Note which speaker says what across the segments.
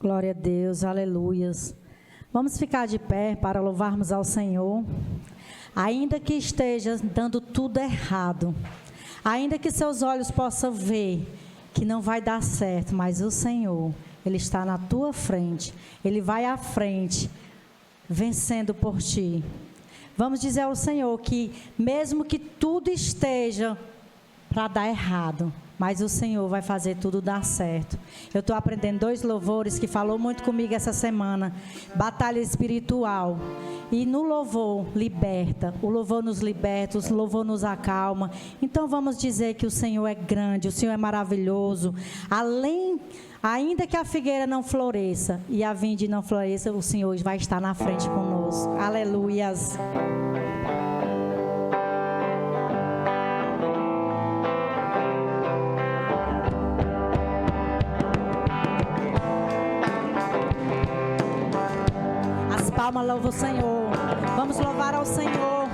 Speaker 1: Glória a Deus, aleluias. Vamos ficar de pé para louvarmos ao Senhor. Ainda que esteja dando tudo errado, ainda que seus olhos possam ver que não vai dar certo, mas o Senhor, Ele está na tua frente, Ele vai à frente, vencendo por ti. Vamos dizer ao Senhor que mesmo que tudo esteja para dar errado, mas o Senhor vai fazer tudo dar certo. Eu estou aprendendo 2 louvores que falou muito comigo essa semana. Batalha espiritual. E no louvor liberta. O louvor nos liberta, o louvor nos acalma. Então vamos dizer que o Senhor é grande, o Senhor é maravilhoso. Ainda que a figueira não floresça e a vinde não floresça, o Senhor vai estar na frente conosco. Aleluias. Palmas, louva o Senhor. Vamos louvar ao Senhor.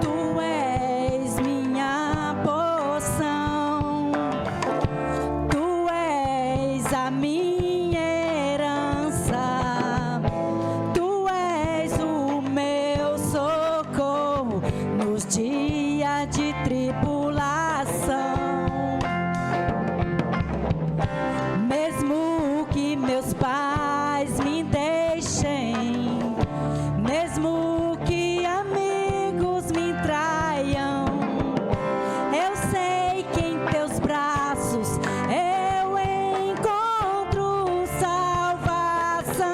Speaker 1: Tu és minha porção, tu és a minha herança, tu és o meu socorro nos dias de tribulação. Mesmo que meus pais me deixem, mesmo que amigos me traiam, eu sei que em teus braços eu encontro salvação.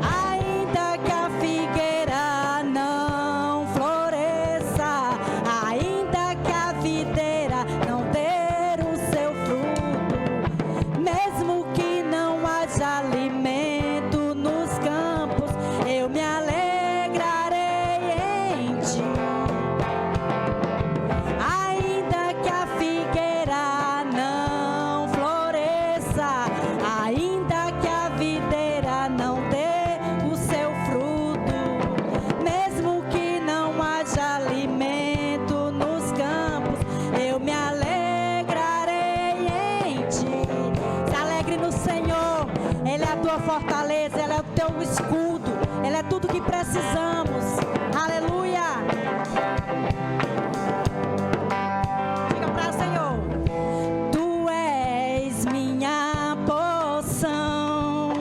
Speaker 1: Ainda que a figueira não floresça, ainda que a videira não dê mesmo que não haja alimento nos campos, eu me alegrarei em ti. Ainda que a figueira não floresça, ainda que a videira não dê o seu fruto, mesmo que não haja alimento nos campos, eu me alegrarei em ti. No Senhor, Ele é a tua fortaleza, Ele é o teu escudo, Ele é tudo que precisamos. Aleluia. Diga para o Senhor: Tu és minha porção,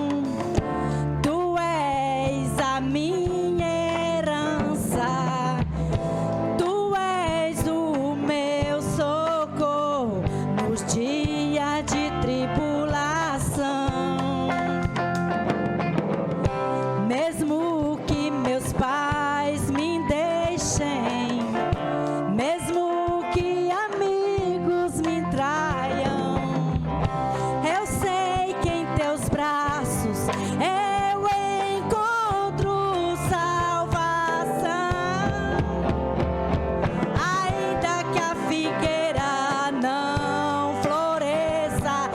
Speaker 1: Tu és a minha herança, Tu és o meu socorro nos dias de tribulação. Mesmo que meus pais me deixem, mesmo que amigos me traiam, eu sei que em teus braços eu encontro salvação. Ainda que a figueira não floresça,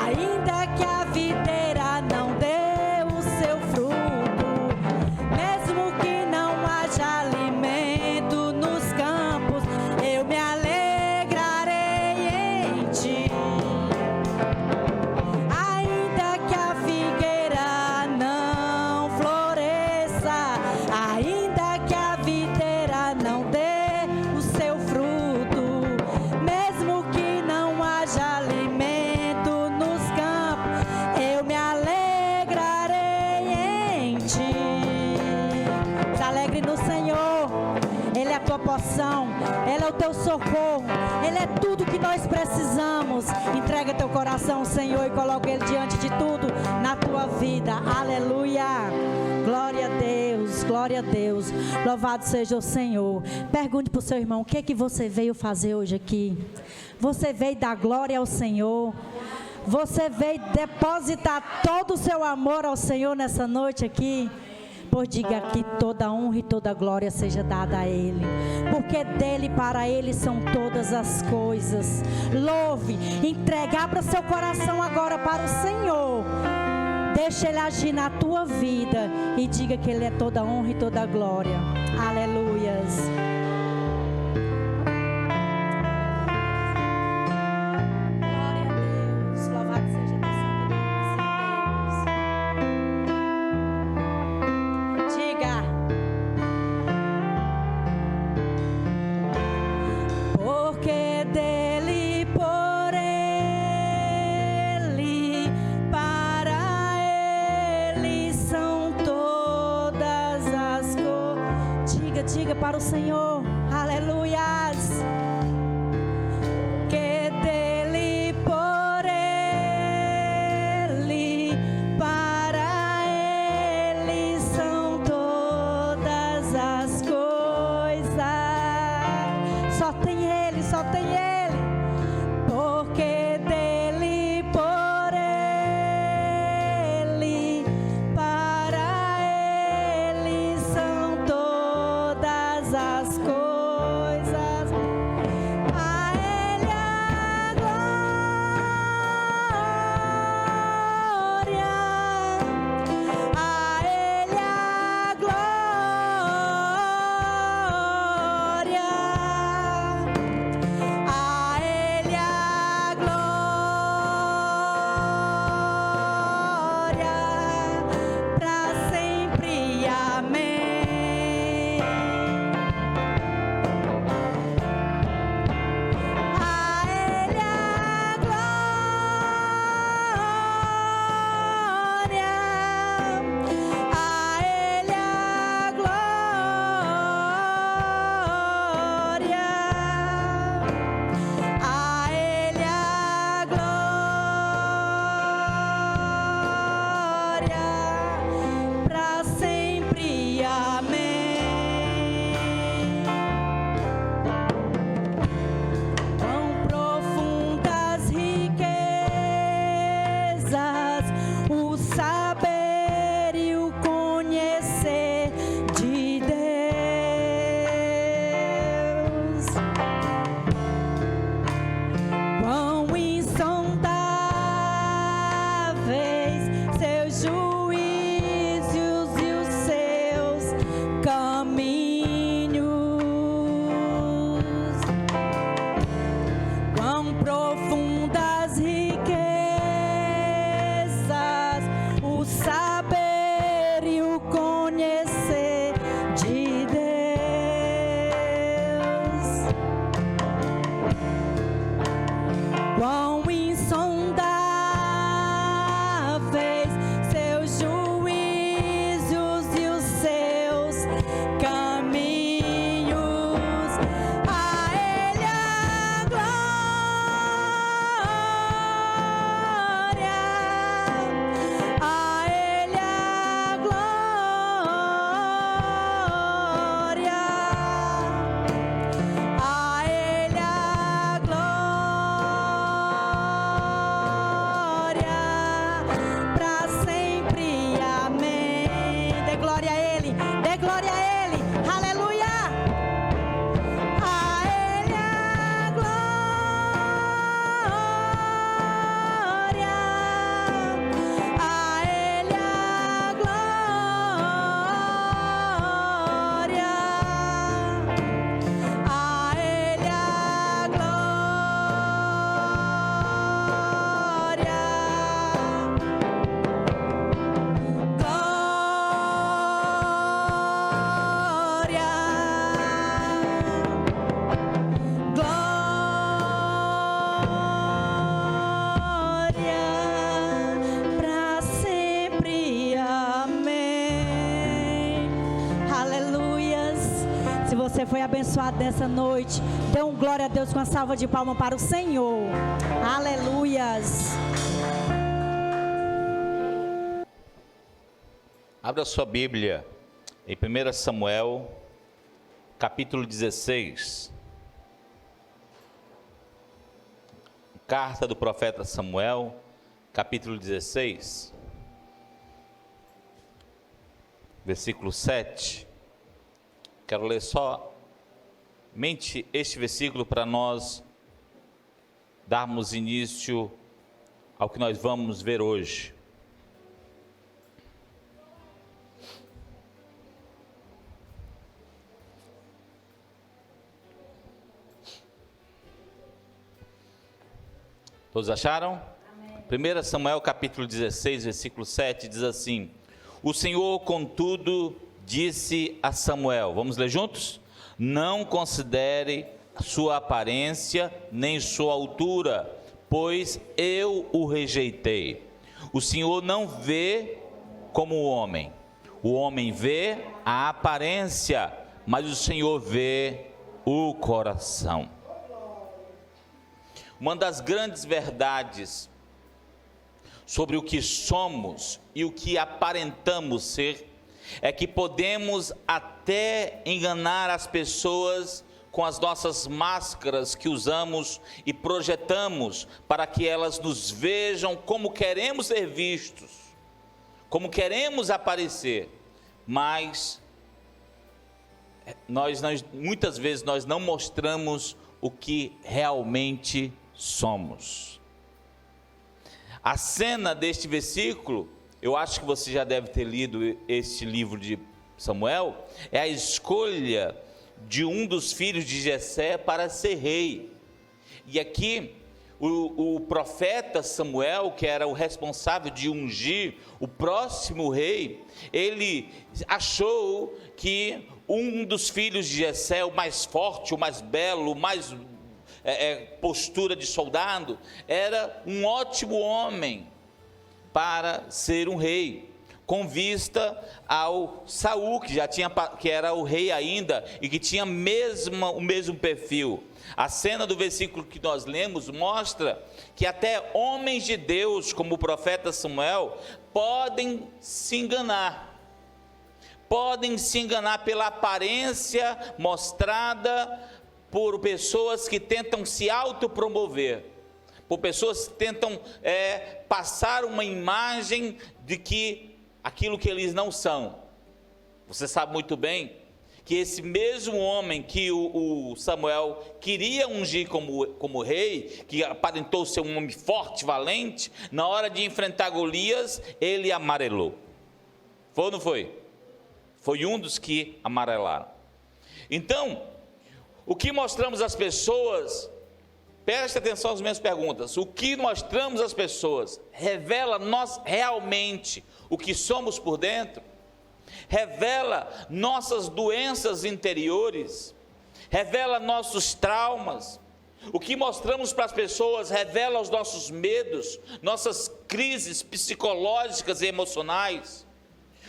Speaker 1: ainda que a videira não dê o seu fruto, mesmo que não haja alimento nos campos, eu me alegrarei em ti. Ainda que a figueira não floresça, ainda que a videira não dê o seu fruto, mesmo que não haja alimento nos campos, eu me alegrarei em ti. Se alegre no Senhor, Ele é a tua porção, Ele é o teu socorro, Ele é tudo que nós precisamos. Entrega teu coração ao Senhor e coloca Ele diante de tudo na tua vida. Aleluia. Glória a Deus, glória a Deus. Louvado seja o Senhor. Pergunte para o seu irmão: o que é que você veio fazer hoje aqui? Você veio dar glória ao Senhor? Você veio depositar todo o seu amor ao Senhor nessa noite aqui? Pois diga que toda honra e toda glória seja dada a Ele, porque dele, para Ele são todas as coisas. Louve, entregue, abra seu coração agora para o Senhor. Deixa Ele agir na tua vida e diga que Ele é toda honra e toda glória. Aleluias. para o Senhor. Aleluias. Que dele, por ele, para ele são todas as coisas. Só tem ele, só tem ele. Porque dele, por ele, para ele são todas as coisas. A ele a glória, a ele a glória, a ele a glória, para sempre. Amém. A ele a glória, a ele a glória, a ele a glória, para sempre. Amém. Quão profundas riquezas o saber e o conhecer de Deus. Quão insondáveis seus juízos e os seus caminhos. Quão profundas riquezas o saber e o conhecer de Deus. Quão insondáveis seus juízos e os seus caminhos. A ele a glória, a ele a glória, a ele a glória, para sempre. Amém. Dê glória a ele, dê glória a ele. Aleluia. A ele a glória, a ele a glória, a ele a glória, para sempre. Amém. Aleluias. Se você foi abençoado nessa noite, dê um glória a Deus com a salva de palmas para o Senhor. Aleluias.
Speaker 2: Abra sua Bíblia em 1 Samuel, capítulo 16. Carta do profeta Samuel, capítulo 16, versículo 7. Quero ler somente este versículo para nós darmos início ao que nós vamos ver hoje. Todos acharam? Amém. 1 Samuel capítulo 16, versículo 7 diz assim: O Senhor, contudo, disse a Samuel, vamos ler juntos? Não considere sua aparência nem sua altura, pois eu o rejeitei. O Senhor não vê como o homem vê a aparência, mas o Senhor vê o coração. Uma das grandes verdades sobre o que somos e o que aparentamos ser, é que podemos até enganar as pessoas com as nossas máscaras que usamos e projetamos para que elas nos vejam como queremos ser vistos, como queremos aparecer, mas muitas vezes nós não mostramos o que realmente somos. A cena deste versículo, eu acho que você já deve ter lido este livro de Samuel, é a escolha de um dos filhos de Jessé para ser rei. E aqui o profeta Samuel, que era o responsável de ungir o próximo rei, ele achou que um dos filhos de Jessé, o mais forte, o mais belo, o mais postura de soldado, era um ótimo homem para ser um rei, com vista ao Saul, que era o rei ainda e que tinha o mesmo perfil. A cena do versículo que nós lemos mostra que até homens de Deus, como o profeta Samuel, podem se enganar pela aparência mostrada por pessoas que tentam se autopromover, por pessoas que tentam passar uma imagem de que aquilo que eles não são. Você sabe muito bem que esse mesmo homem que o Samuel queria ungir como rei, que aparentou ser um homem forte, valente, na hora de enfrentar Golias, ele amarelou. Foi ou não foi? Foi um dos que amarelaram. Então, o que mostramos às pessoas, preste atenção às minhas perguntas, o que mostramos às pessoas revela nós realmente o que somos por dentro? Revela nossas doenças interiores? Revela nossos traumas? O que mostramos para as pessoas revela os nossos medos, nossas crises psicológicas e emocionais?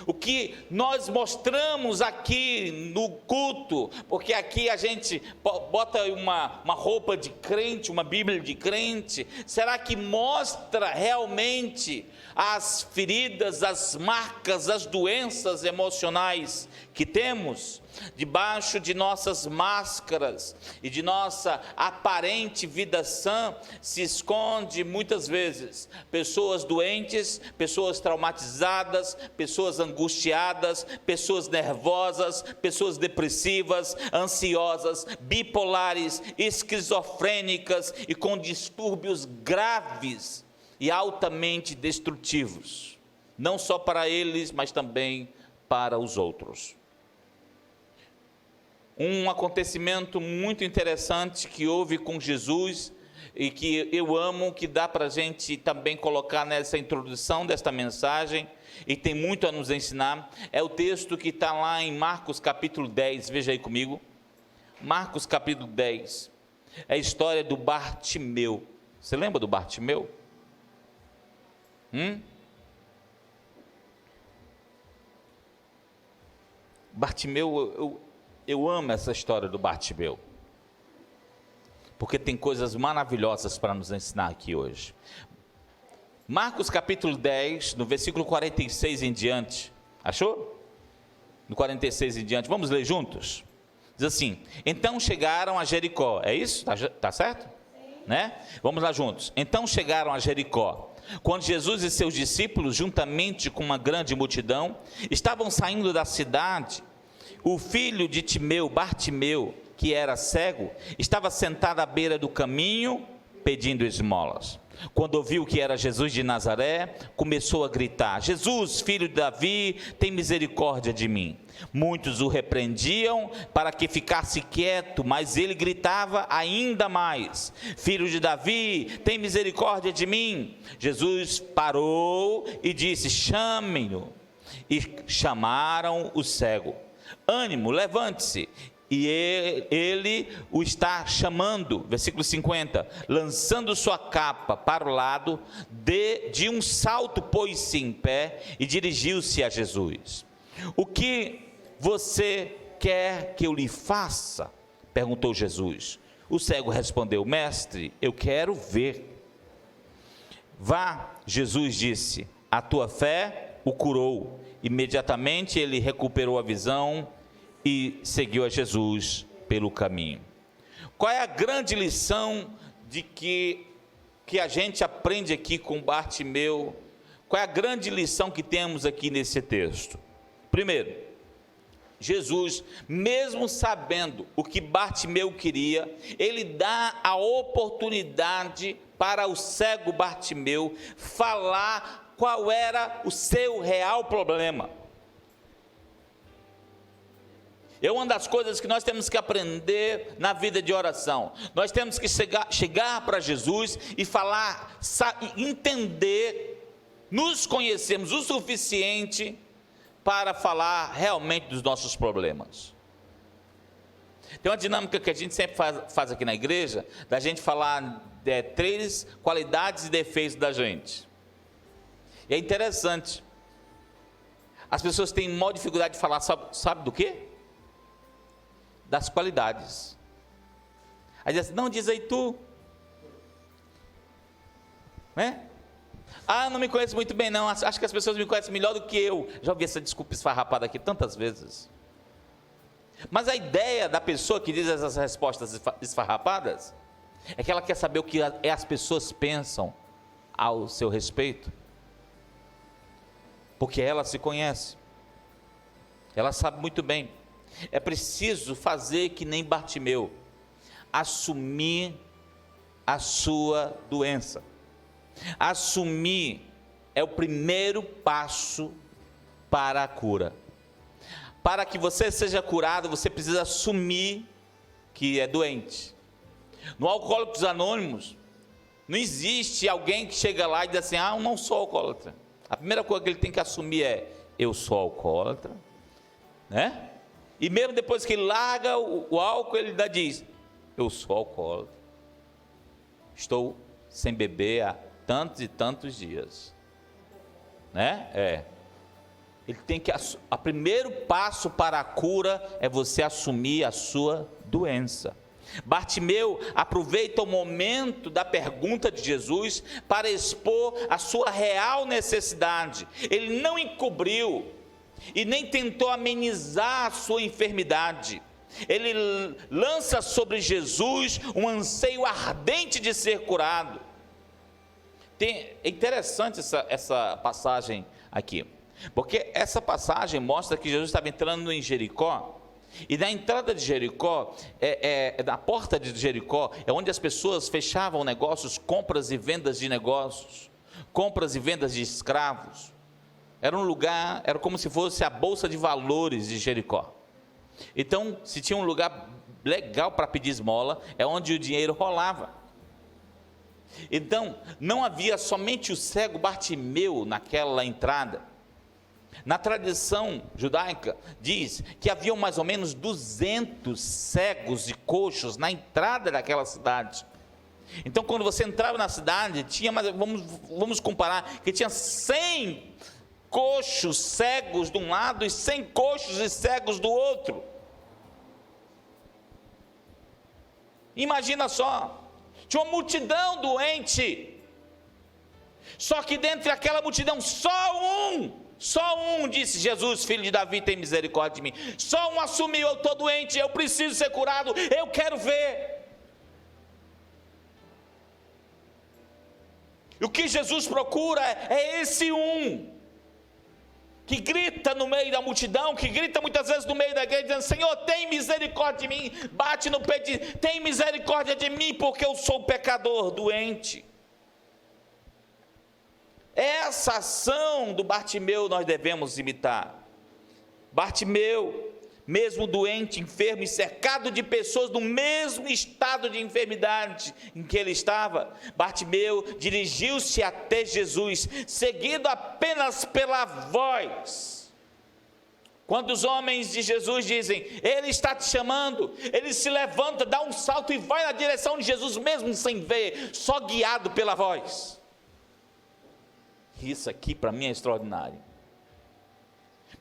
Speaker 2: O que nós mostramos aqui no culto, porque aqui a gente bota uma roupa de crente, uma Bíblia de crente, será que mostra realmente as feridas, as marcas, as doenças emocionais que temos? Debaixo de nossas máscaras e de nossa aparente vida sã se esconde muitas vezes pessoas doentes, pessoas traumatizadas, pessoas angustiadas, pessoas nervosas, pessoas depressivas, ansiosas, bipolares, esquizofrênicas e com distúrbios graves e altamente destrutivos, não só para eles, mas também para os outros. Um acontecimento muito interessante que houve com Jesus e que eu amo, que dá para a gente também colocar nessa introdução desta mensagem e tem muito a nos ensinar, é o texto que está lá em Marcos capítulo 10, veja aí comigo. Marcos capítulo 10, é a história do Bartimeu. Você lembra do Bartimeu? Bartimeu, eu amo essa história do Bartimeu, porque tem coisas maravilhosas para nos ensinar aqui hoje. Marcos capítulo 10, no versículo 46 em diante, achou? No 46 em diante, vamos ler juntos? Diz assim: então chegaram a Jericó, é isso? Tá certo? Né? Vamos lá juntos. Então chegaram a Jericó, quando Jesus e seus discípulos, juntamente com uma grande multidão, estavam saindo da cidade. O filho de Timeu, Bartimeu, que era cego, estava sentado à beira do caminho, pedindo esmolas. Quando ouviu que era Jesus de Nazaré, começou a gritar: Jesus, filho de Davi, tem misericórdia de mim. Muitos o repreendiam para que ficasse quieto, mas ele gritava ainda mais: Filho de Davi, tem misericórdia de mim. Jesus parou e disse: chamem-no. E chamaram o cego. Ânimo, levante-se. E ele o está chamando, versículo 50, lançando sua capa para o lado, de um salto pôs-se em pé e dirigiu-se a Jesus. O que você quer que eu lhe faça? Perguntou Jesus. O cego respondeu: Mestre, eu quero ver. Vá, Jesus disse, a tua fé o curou. Imediatamente ele recuperou a visão e seguiu a Jesus pelo caminho. Qual é a grande lição que a gente aprende aqui com Bartimeu? Qual é a grande lição que temos aqui nesse texto? Primeiro, Jesus, mesmo sabendo o que Bartimeu queria, ele dá a oportunidade para o cego Bartimeu falar qual era o seu real problema. É uma das coisas que nós temos que aprender na vida de oração. Nós temos que chegar para Jesus e falar, entender, nos conhecermos o suficiente para falar realmente dos nossos problemas. Tem uma dinâmica que a gente sempre faz aqui na igreja, da gente falar 3 qualidades e defeitos da gente. E é interessante, as pessoas têm maior dificuldade de falar, sabe do quê? Das qualidades. Aí diz assim, não, diz aí tu, né? Ah, não me conheço muito bem não, acho que as pessoas me conhecem melhor do que eu. Já ouvi essa desculpa esfarrapada aqui tantas vezes. Mas a ideia da pessoa que diz essas respostas esfarrapadas, é que ela quer saber o que as pessoas pensam ao seu respeito. Porque ela se conhece, ela sabe muito bem. É preciso fazer que nem Bartimeu, assumir a sua doença. Assumir é o primeiro passo para a cura. Para que você seja curado, você precisa assumir que é doente. No Alcoólicos Anônimos, não existe alguém que chega lá e diz assim, eu não sou alcoólatra. A primeira coisa que ele tem que assumir é, eu sou alcoólatra, né? E mesmo depois que ele larga o álcool, ele ainda diz, eu sou alcoólatra, estou sem beber há tantos e tantos dias, né? Ele tem que, o primeiro passo para a cura é você assumir a sua doença. Bartimeu aproveita o momento da pergunta de Jesus para expor a sua real necessidade. Ele não encobriu e nem tentou amenizar a sua enfermidade. Ele lança sobre Jesus um anseio ardente de ser curado. É interessante essa passagem aqui, porque essa passagem mostra que Jesus estava entrando em Jericó, e na entrada de Jericó, na porta de Jericó, é onde as pessoas fechavam negócios, compras e vendas de negócios, compras e vendas de escravos. Era um lugar, era como se fosse a bolsa de valores de Jericó. Então, se tinha um lugar legal para pedir esmola, é onde o dinheiro rolava. Então, não havia somente o cego Bartimeu naquela entrada. Na tradição judaica, diz que haviam mais ou menos 200 cegos e coxos na entrada daquela cidade. Então, quando você entrava na cidade, tinha, vamos comparar, que tinha 100 coxos cegos de um lado e 100 coxos e cegos do outro. Imagina só, tinha uma multidão doente, só que dentre aquela multidão, só um disse, Jesus, filho de Davi, tem misericórdia de mim. Só um assumiu, eu estou doente, eu preciso ser curado, eu quero ver. E o que Jesus procura é esse um, que grita no meio da multidão, que grita muitas vezes no meio da igreja, dizendo, Senhor, tem misericórdia de mim, bate no peito, diz, tem misericórdia de mim, porque eu sou pecador, doente. Essa ação do Bartimeu nós devemos imitar. Bartimeu, mesmo doente, enfermo e cercado de pessoas no mesmo estado de enfermidade em que ele estava, Bartimeu dirigiu-se até Jesus, seguido apenas pela voz. Quando os homens de Jesus dizem, ele está te chamando, ele se levanta, dá um salto e vai na direção de Jesus, mesmo sem ver, só guiado pela voz. Isso aqui para mim é extraordinário.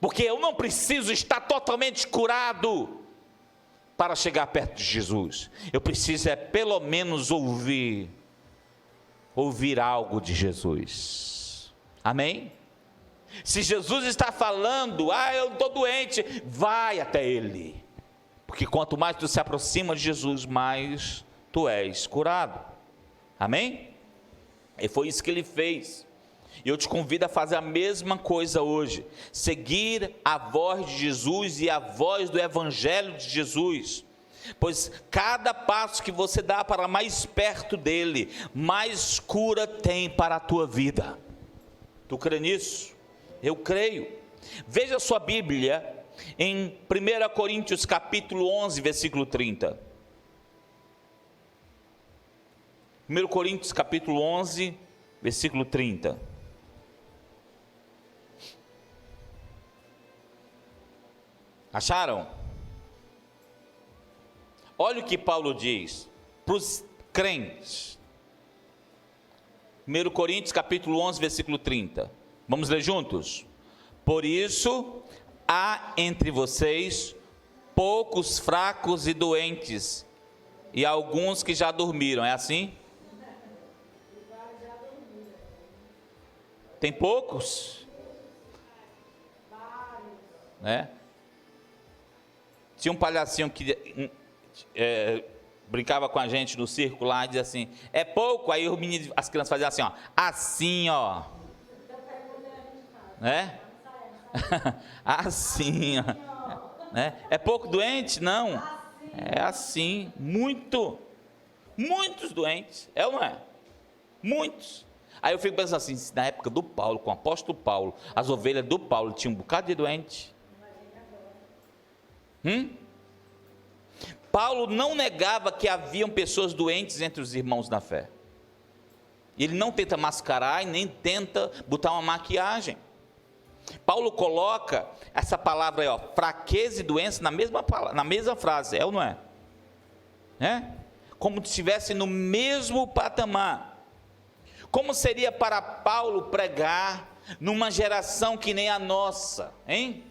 Speaker 2: Porque eu não preciso estar totalmente curado para chegar perto de Jesus. Eu preciso pelo menos ouvir algo de Jesus. Amém? Se Jesus está falando, eu estou doente, vai até Ele. Porque quanto mais tu se aproxima de Jesus, mais tu és curado. Amém? E foi isso que Ele fez. E eu te convido a fazer a mesma coisa hoje. Seguir a voz de Jesus e a voz do Evangelho de Jesus. Pois cada passo que você dá para mais perto dele, mais cura tem para a tua vida. Tu crê nisso? Eu creio. Veja a sua Bíblia em 1 Coríntios capítulo 11, versículo 30. 1 Coríntios capítulo 11, versículo 30. Acharam? Olha o que Paulo diz para os crentes. 1 Coríntios capítulo 11, versículo 30. Vamos ler juntos? Por isso, há entre vocês poucos fracos e doentes, e alguns que já dormiram. É assim? Tem poucos? Né? Tinha um palhacinho que brincava com a gente no circo lá e dizia assim, é pouco, aí os meninos, as crianças faziam assim, ó, assim, ó, né? Assim, ó, né? É pouco doente? Não, é assim, muitos doentes, é ou não é? Muitos. Aí eu fico pensando assim, na época do Paulo, com o apóstolo Paulo, as ovelhas do Paulo tinham um bocado de doente. Paulo não negava que haviam pessoas doentes entre os irmãos na fé. Ele não tenta mascarar e nem tenta botar uma maquiagem. Paulo coloca essa palavra aí, ó, fraqueza e doença na mesma frase, é ou não é? Como se estivesse no mesmo patamar. Como seria para Paulo pregar numa geração que nem a nossa, hein?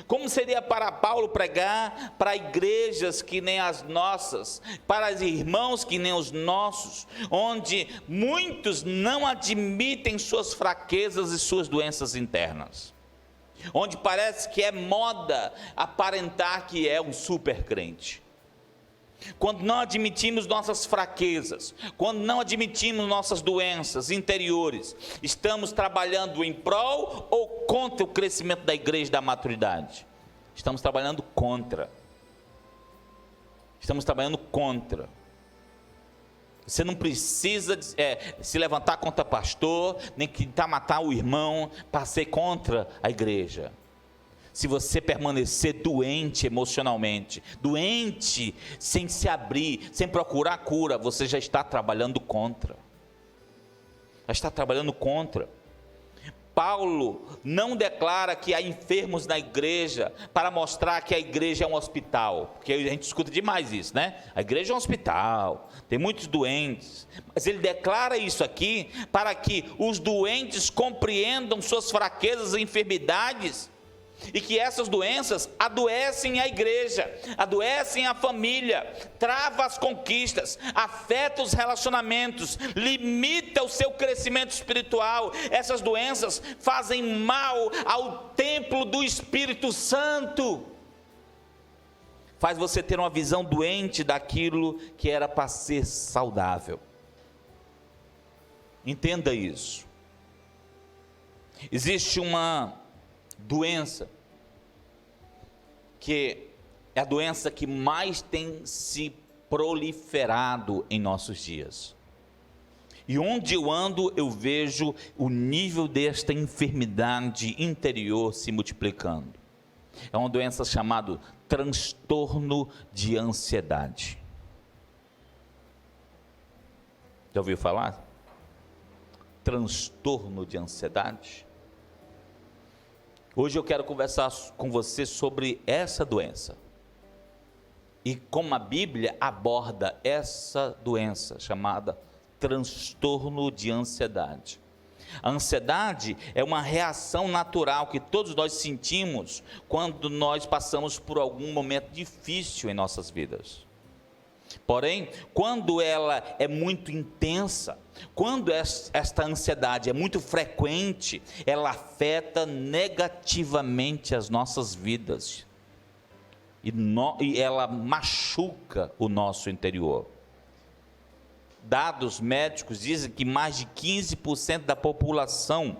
Speaker 2: Como seria para Paulo pregar para igrejas que nem as nossas, para os irmãos que nem os nossos, onde muitos não admitem suas fraquezas e suas doenças internas, onde parece que é moda aparentar que é um super crente. Quando não admitimos nossas fraquezas, quando não admitimos nossas doenças interiores, estamos trabalhando em prol ou contra o crescimento da igreja e da maturidade? Estamos trabalhando contra. Estamos trabalhando contra. Você não precisa se levantar contra pastor, nem tentar matar o irmão para ser contra a igreja. Se você permanecer doente emocionalmente, doente sem se abrir, sem procurar cura, você já está trabalhando contra. Já está trabalhando contra. Paulo não declara que há enfermos na igreja para mostrar que a igreja é um hospital, porque a gente escuta demais isso, né? A igreja é um hospital, tem muitos doentes, mas ele declara isso aqui para que os doentes compreendam suas fraquezas e enfermidades, e que essas doenças adoecem a igreja, adoecem a família, trava as conquistas, afeta os relacionamentos, limita o seu crescimento espiritual. Essas doenças fazem mal ao templo do Espírito Santo, faz você ter uma visão doente daquilo que era para ser saudável. Entenda isso. Existe uma doença que é a doença que mais tem se proliferado em nossos dias. E onde eu ando, eu vejo o nível desta enfermidade interior se multiplicando. É uma doença chamada transtorno de ansiedade. Já ouviu falar? Transtorno de ansiedade. Hoje eu quero conversar com você sobre essa doença e como a Bíblia aborda essa doença chamada transtorno de ansiedade. A ansiedade é uma reação natural que todos nós sentimos quando nós passamos por algum momento difícil em nossas vidas. Porém, quando ela é muito intensa, quando esta ansiedade é muito frequente, ela afeta negativamente as nossas vidas e ela machuca o nosso interior. Dados médicos dizem que mais de 15% da população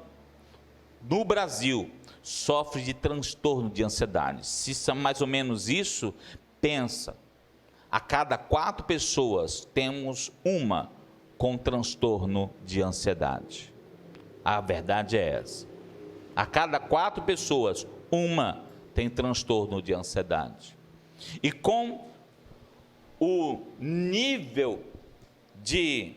Speaker 2: no Brasil sofre de transtorno de ansiedade. Se são mais ou menos isso, pensa, a cada 4 pessoas temos uma com transtorno de ansiedade. A verdade é essa. A cada 4 pessoas, uma tem transtorno de ansiedade. E com o nível de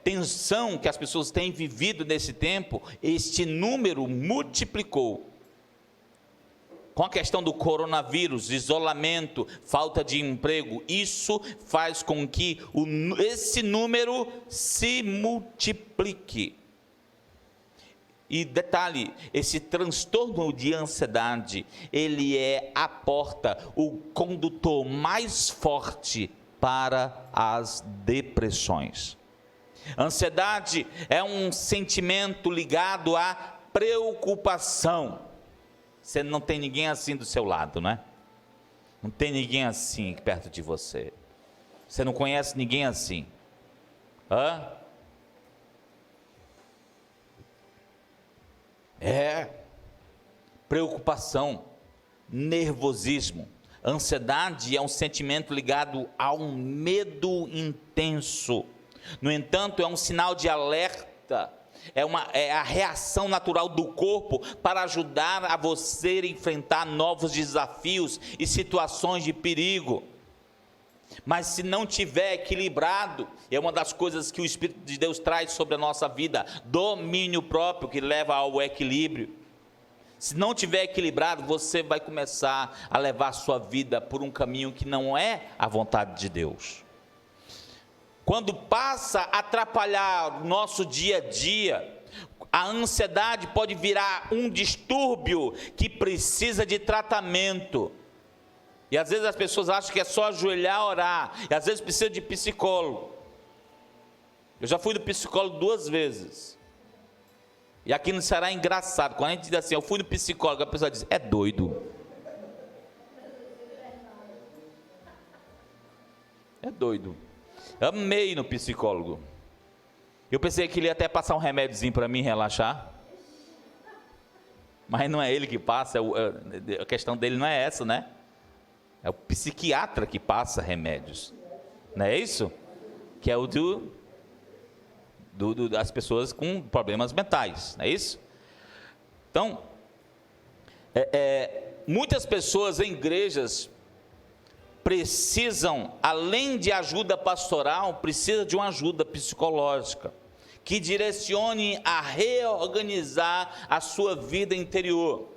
Speaker 2: tensão que as pessoas têm vivido nesse tempo, este número multiplicou. Com a questão do coronavírus, isolamento, falta de emprego, isso faz com que esse número se multiplique. E detalhe, esse transtorno de ansiedade, ele é a porta, o condutor mais forte para as depressões. Ansiedade é um sentimento ligado à preocupação. Você não tem ninguém assim do seu lado, né? Não tem ninguém assim perto de você. Você não conhece ninguém assim. Preocupação, nervosismo. Ansiedade é um sentimento ligado a um medo intenso. No entanto, é um sinal de alerta, é a reação natural do corpo para ajudar a você a enfrentar novos desafios e situações de perigo. Mas se não tiver equilibrado, é uma das coisas que o Espírito de Deus traz sobre a nossa vida, domínio próprio que leva ao equilíbrio. Se não tiver equilibrado, você vai começar a levar a sua vida por um caminho que não é a vontade de Deus. Quando passa a atrapalhar o nosso dia a dia, a ansiedade pode virar um distúrbio que precisa de tratamento. E às vezes as pessoas acham que é só ajoelhar, orar, e às vezes precisa de psicólogo. Eu já fui no psicólogo 2 vezes. E aqui no Ceará é engraçado, quando a gente diz assim, eu fui no psicólogo, a pessoa diz, é doido. É doido. Eu amei no psicólogo. Eu pensei que ele ia até passar um remédiozinho para mim relaxar. Mas não é ele que passa, a questão dele não é essa, né? É o psiquiatra que passa remédios. Não é isso? Que é o das pessoas com problemas mentais, não é isso? Então, muitas pessoas em igrejas precisam, além de ajuda pastoral, precisam de uma ajuda psicológica, que direcione a reorganizar a sua vida interior.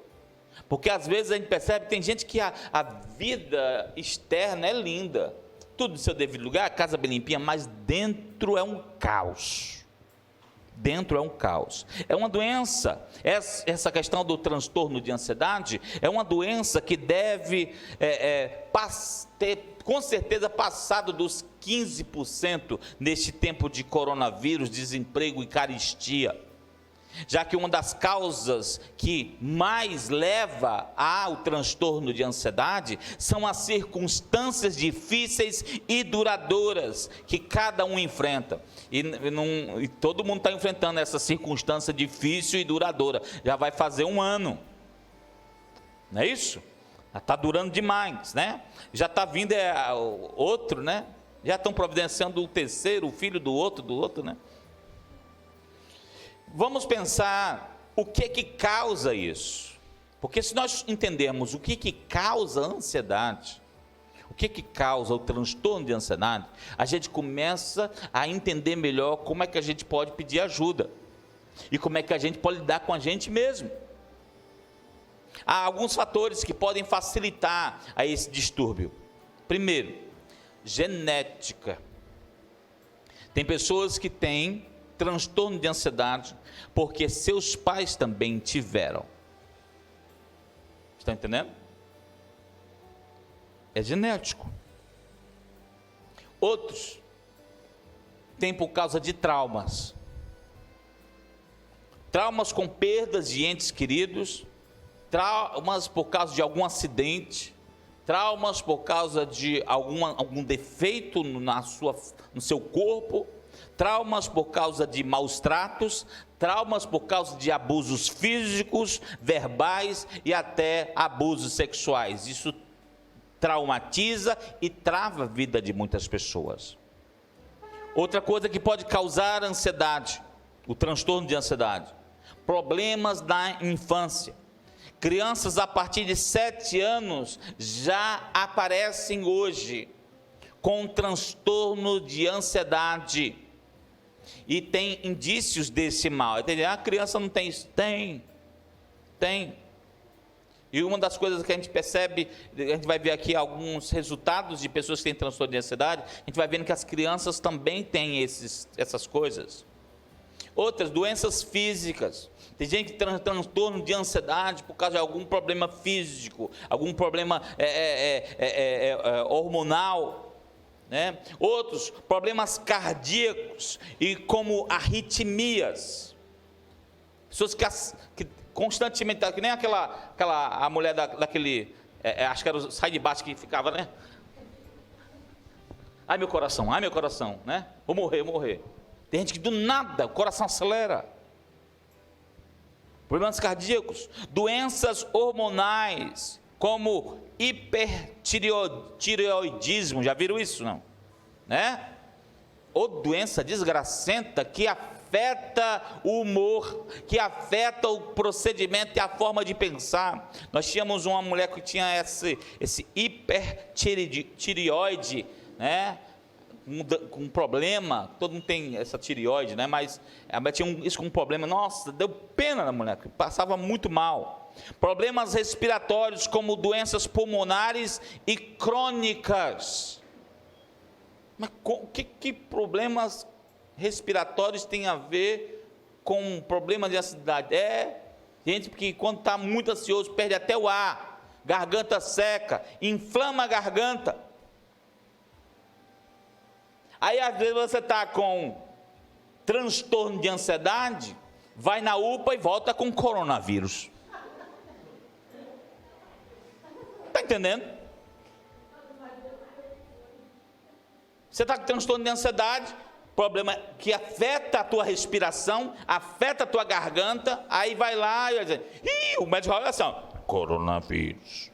Speaker 2: Porque às vezes a gente percebe que tem gente que a vida externa é linda, tudo no seu devido lugar, a casa bem limpinha, mas dentro é um caos. Dentro é um caos. É uma doença, essa questão do transtorno de ansiedade, é uma doença que deve ter, com certeza, passado dos 15% neste tempo de coronavírus, desemprego e carestia. Já que uma das causas que mais leva ao transtorno de ansiedade são as circunstâncias difíceis e duradouras que cada um enfrenta. E todo mundo está enfrentando essa circunstância difícil e duradoura. Já vai fazer 1 ano. Não é isso? Já está durando demais, né? Já está vindo outro, né? Já estão providenciando o terceiro, o filho do outro, né? Vamos pensar o que causa isso. Porque se nós entendermos o que causa a ansiedade, o que causa o transtorno de ansiedade, a gente começa a entender melhor como é que a gente pode pedir ajuda. E como é que a gente pode lidar com a gente mesmo. Há alguns fatores que podem facilitar a esse distúrbio. Primeiro, genética. Tem pessoas que têm transtorno de ansiedade porque seus pais também tiveram. Está entendendo? É genético. Outros têm por causa de traumas. Traumas com perdas de entes queridos, traumas por causa de algum acidente, traumas por causa de algum defeito no seu corpo, traumas por causa de maus tratos, traumas por causa de abusos físicos, verbais e até abusos sexuais. Isso traumatiza e trava a vida de muitas pessoas. Outra coisa que pode causar ansiedade, o transtorno de ansiedade, problemas na infância. Crianças a partir de 7 anos já aparecem hoje com transtorno de ansiedade e tem indícios desse mal. A criança não tem isso? Tem. E uma das coisas que a gente percebe, a gente vai ver aqui alguns resultados de pessoas que têm transtorno de ansiedade, a gente vai vendo que as crianças também têm essas coisas. Outras, doenças físicas. Tem gente que tem transtorno de ansiedade por causa de algum problema físico, algum problema hormonal, né? Outros, problemas cardíacos e como arritmias. Pessoas que constantemente, que nem a mulher daquele, acho que era o sai de baixo que ficava, né? Ai meu coração, né? Vou morrer. Tem gente que do nada o coração acelera. Problemas cardíacos, doenças hormonais, como hipertireoidismo, já viram isso, não? Né? Ou doença desgracenta que afeta o humor, que afeta o procedimento e a forma de pensar. Nós tínhamos uma mulher que tinha esse hipertireoide, né? Com um problema, todo mundo tem essa tireoide, né? Mas ela tinha isso com um problema, nossa, deu pena da mulher, passava muito mal. Problemas respiratórios, como doenças pulmonares e crônicas. Mas que problemas respiratórios tem a ver com problema de ansiedade? Gente que quando está muito ansioso, perde até o ar, garganta seca, inflama a garganta. Aí às vezes você está com transtorno de ansiedade, vai na UPA e volta com coronavírus. Está entendendo? Você está com transtorno de ansiedade, problema que afeta a tua respiração, afeta a tua garganta, aí vai lá e vai dizer, o médico olha assim, coronavírus.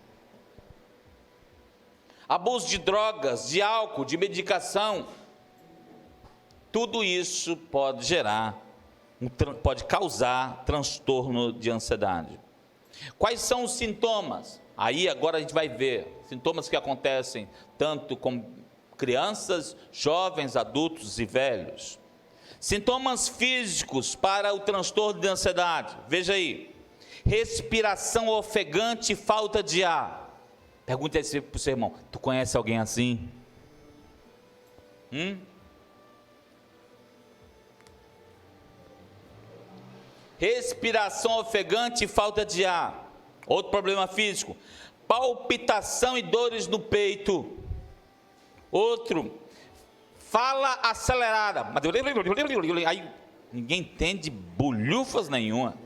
Speaker 2: Abuso de drogas, de álcool, de medicação, tudo isso pode pode causar transtorno de ansiedade. Quais são os sintomas? Aí agora a gente vai ver sintomas que acontecem tanto com crianças, jovens, adultos e velhos. Sintomas físicos para o transtorno de ansiedade. Veja aí: respiração ofegante e falta de ar. Pergunta aí para o seu irmão: tu conhece alguém assim? Respiração ofegante e falta de ar. Outro problema físico: palpitação e dores no peito. Outro, fala acelerada. Aí ninguém entende bolhufas nenhuma.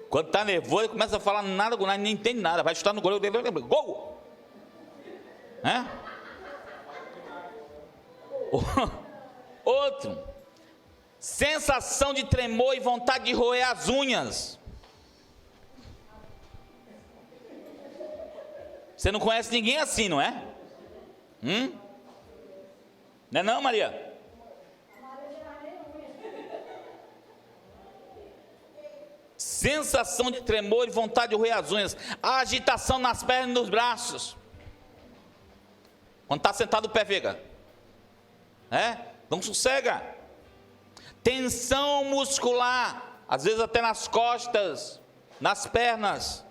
Speaker 2: Quando está nervoso, começa a falar nada com nada, nem entende nada. Vai chutar no gol. Gol! Outro, sensação de tremor e vontade de roer as unhas. Você não conhece ninguém assim, não é? Não é não, Maria? Sensação de tremor e vontade de roer as unhas. Agitação nas pernas e nos braços. Quando está sentado, o pé fica. Não sossega. Tensão muscular, às vezes até nas costas, nas pernas.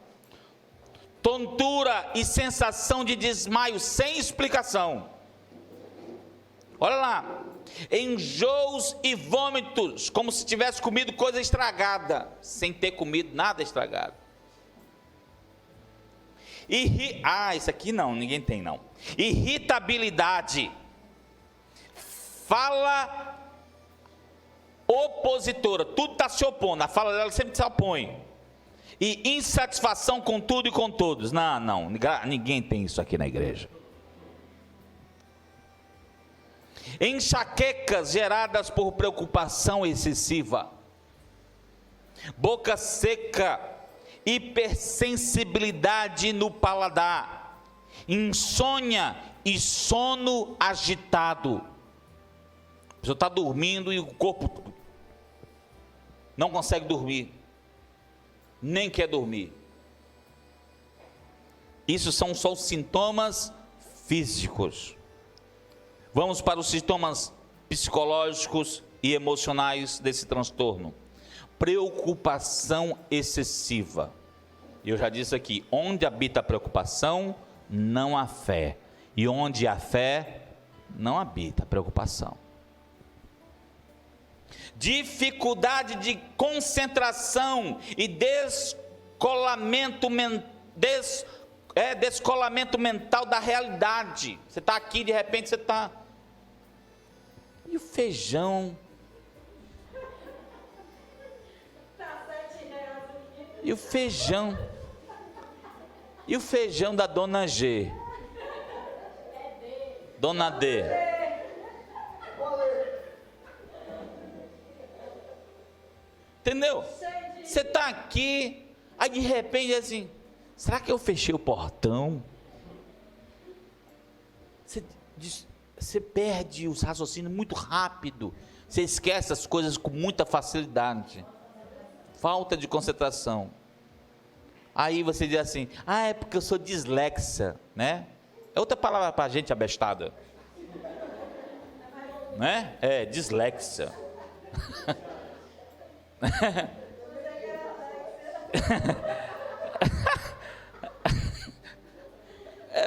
Speaker 2: Tontura e sensação de desmaio sem explicação. Olha lá, enjoos e vômitos, como se tivesse comido coisa estragada, sem ter comido nada estragado. Isso aqui não, ninguém tem não. Irritabilidade, fala opositora, tudo está se opondo, a fala dela sempre se opõe. E insatisfação com tudo e com todos. Não, ninguém tem isso aqui na igreja. Enxaquecas geradas por preocupação excessiva, boca seca, hipersensibilidade no paladar, insônia e sono agitado. A pessoa está dormindo e o corpo não consegue dormir, nem quer dormir. Isso são só os sintomas físicos. Vamos para os sintomas psicológicos e emocionais desse transtorno. Preocupação excessiva. Eu já disse aqui, onde habita a preocupação, não há fé. E onde há fé, não habita a preocupação. Dificuldade de concentração e descolamento mental da realidade. Você está aqui, de repente você está... E o feijão? E o feijão? E o feijão da Dona G? Dona D? Entendeu? Você está aqui, aí de repente assim, será que eu fechei o portão? Você perde os raciocínios muito rápido. Você esquece as coisas com muita facilidade. Falta de concentração. Aí você diz assim, é porque eu sou dislexa, né? É outra palavra para gente abestada. Né? É, dislexa.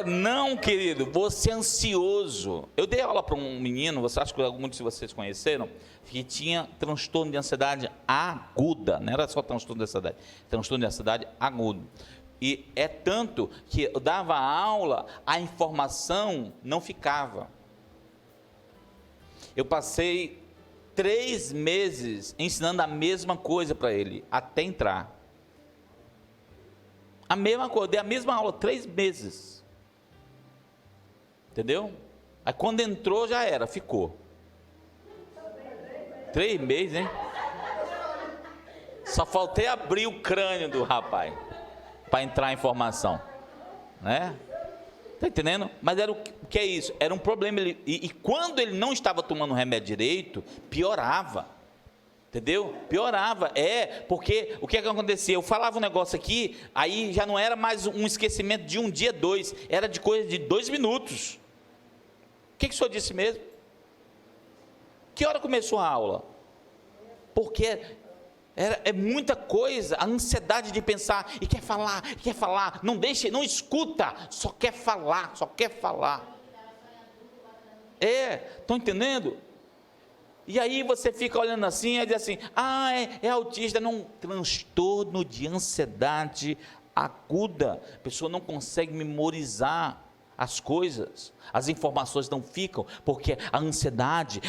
Speaker 2: Não, querido, você é ansioso. Eu dei aula para um menino, você acha que muitos de vocês conheceram, que tinha transtorno de ansiedade aguda, não era só transtorno de ansiedade agudo. E é tanto que eu dava aula, a informação não ficava. Eu passei 3 meses ensinando a mesma coisa para ele, até entrar. A mesma coisa, eu dei a mesma aula 3 meses. Entendeu? Aí quando entrou já era, ficou. 3 meses, hein? Só faltei abrir o crânio do rapaz para entrar a informação, né? Tá entendendo? Mas era o que é isso? Era um problema. E quando ele não estava tomando o remédio direito, piorava. Entendeu? Piorava. Porque o que acontecia? Eu falava um negócio aqui, aí já não era mais um esquecimento de um dia, 2, era de coisa de 2 minutos. O que o senhor disse mesmo? Que hora começou a aula? Porque é muita coisa, a ansiedade de pensar, e quer falar, não deixa, não escuta, só quer falar. Estão entendendo? E aí você fica olhando assim, e diz assim, é autista, não, transtorno de ansiedade aguda, a pessoa não consegue memorizar as coisas, as informações não ficam, porque a ansiedade,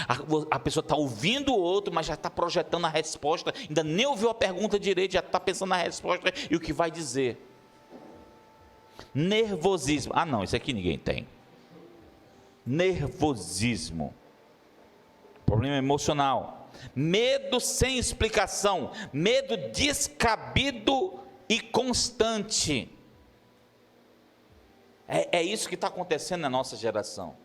Speaker 2: a pessoa está ouvindo o outro, mas já está projetando a resposta, ainda nem ouviu a pergunta direito, já está pensando na resposta e o que vai dizer. Nervosismo, não, isso aqui ninguém tem. Nervosismo, problema emocional, medo sem explicação, medo descabido e constante. É isso que está acontecendo na nossa geração.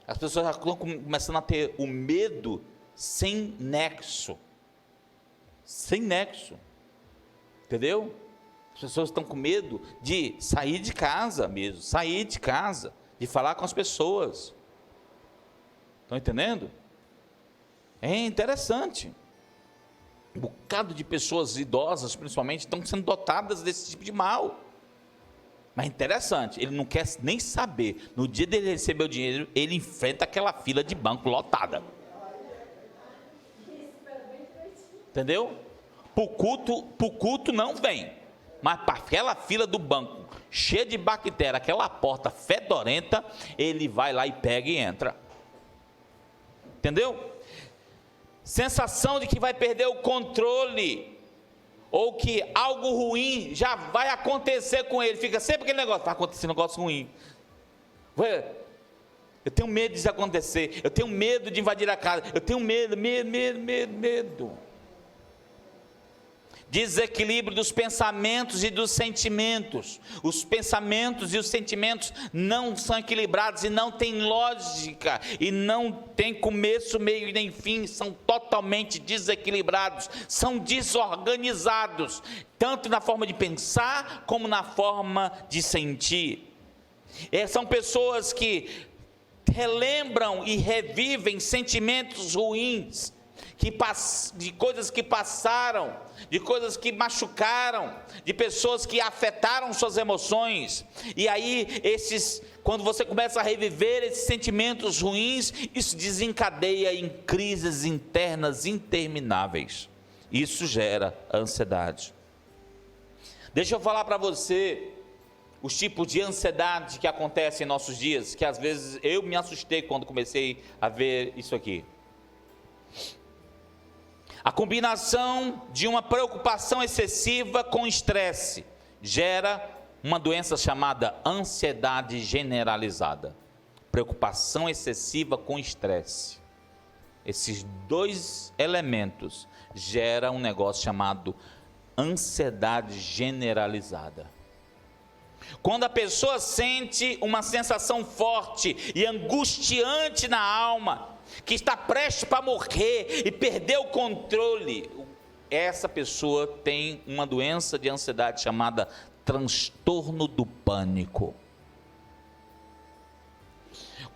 Speaker 2: As pessoas já estão começando a ter o medo sem nexo. Entendeu? As pessoas estão com medo de sair de casa mesmo, de falar com as pessoas. Estão entendendo? É interessante. Um bocado de pessoas idosas, principalmente, estão sendo dotadas desse tipo de mal. Mas interessante, ele não quer nem saber. No dia dele receber o dinheiro, ele enfrenta aquela fila de banco lotada. Entendeu? Para o culto não vem. Mas para aquela fila do banco, cheia de bactéria, aquela porta fedorenta, ele vai lá e pega e entra. Entendeu? Sensação de que vai perder o controle, ou que algo ruim já vai acontecer com ele. Fica sempre aquele negócio, vai acontecer um negócio ruim. Eu tenho medo disso acontecer, eu tenho medo de invadir a casa, eu tenho medo. Desequilíbrio dos pensamentos e dos sentimentos. Os pensamentos e os sentimentos não são equilibrados e não tem lógica, e não tem começo, meio e nem fim, são totalmente desequilibrados, são desorganizados, tanto na forma de pensar, como na forma de sentir. São pessoas que relembram e revivem sentimentos ruins, de coisas que passaram, de coisas que machucaram, de pessoas que afetaram suas emoções. E aí, quando você começa a reviver esses sentimentos ruins, isso desencadeia em crises internas intermináveis. Isso gera ansiedade. Deixa eu falar para você os tipos de ansiedade que acontecem em nossos dias, que às vezes eu me assustei quando comecei a ver isso aqui. A combinação de uma preocupação excessiva com estresse gera uma doença chamada ansiedade generalizada. Preocupação excessiva com estresse. Esses dois elementos geram um negócio chamado ansiedade generalizada. Quando a pessoa sente uma sensação forte e angustiante na alma, que está prestes para morrer e perder o controle, essa pessoa tem uma doença de ansiedade chamada transtorno do pânico.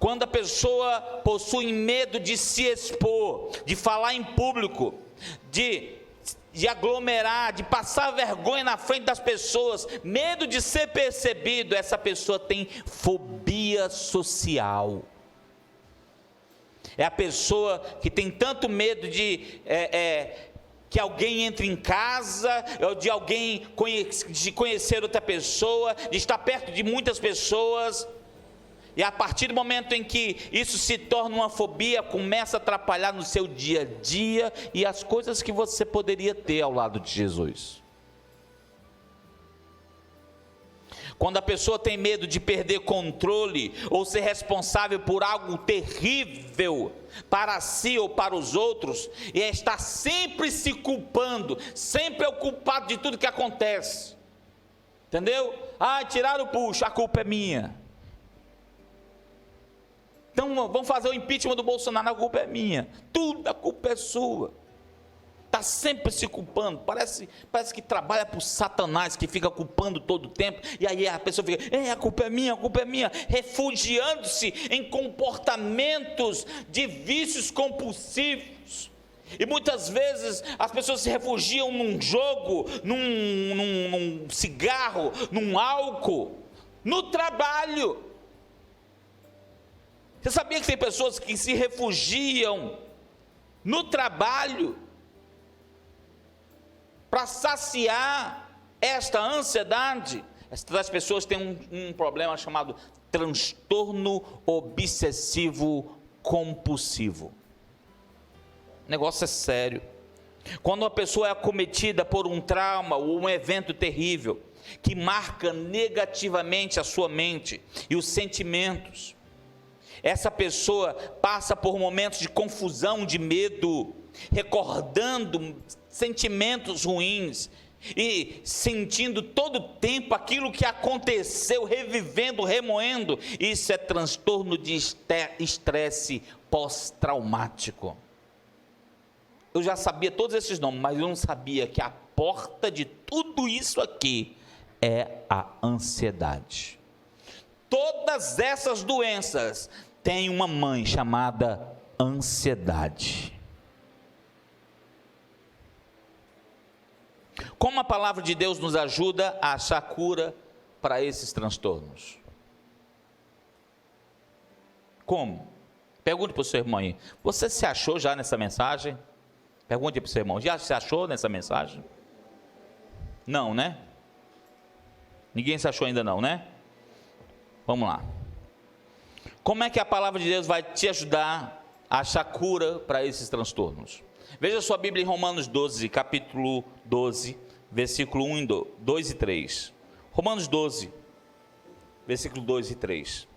Speaker 2: Quando a pessoa possui medo de se expor, de falar em público, de aglomerar, de passar vergonha na frente das pessoas, medo de ser percebido, essa pessoa tem fobia social. É a pessoa que tem tanto medo de que alguém entre em casa, ou de alguém de conhecer outra pessoa, de estar perto de muitas pessoas. E a partir do momento em que isso se torna uma fobia, começa a atrapalhar no seu dia a dia e as coisas que você poderia ter ao lado de Jesus. Quando a pessoa tem medo de perder controle ou ser responsável por algo terrível para si ou para os outros, e está sempre se culpando, sempre é o culpado de tudo que acontece. Entendeu? Tiraram o puxo, a culpa é minha. Então vamos fazer o impeachment do Bolsonaro, a culpa é minha. Tudo a culpa é sua. Está sempre se culpando, parece que trabalha para o Satanás, que fica culpando todo o tempo, e aí a pessoa fica, a culpa é minha, refugiando-se em comportamentos de vícios compulsivos. E muitas vezes as pessoas se refugiam num jogo, num cigarro, num álcool, no trabalho. Você sabia que tem pessoas que se refugiam no trabalho para saciar esta ansiedade? Essas pessoas têm um problema chamado transtorno obsessivo compulsivo. O negócio é sério. Quando uma pessoa é acometida por um trauma ou um evento terrível, que marca negativamente a sua mente e os sentimentos, essa pessoa passa por momentos de confusão, de medo, recordando sentimentos ruins e sentindo todo o tempo aquilo que aconteceu, revivendo, remoendo. Isso é transtorno de estresse pós-traumático. Eu já sabia todos esses nomes, mas eu não sabia que a porta de tudo isso aqui é a ansiedade. Todas essas doenças têm uma mãe chamada ansiedade. Como a palavra de Deus nos ajuda a achar cura para esses transtornos? Como? Pergunte para o seu irmão aí. Você se achou já nessa mensagem? Pergunte para o seu irmão. Já se achou nessa mensagem? Não, né? Ninguém se achou ainda não, né? Vamos lá. Como é que a palavra de Deus vai te ajudar a achar cura para esses transtornos? Veja sua Bíblia em Romanos 12, capítulo 12, versículo 1, 2 e 3. Romanos 12, versículo 2 e 3.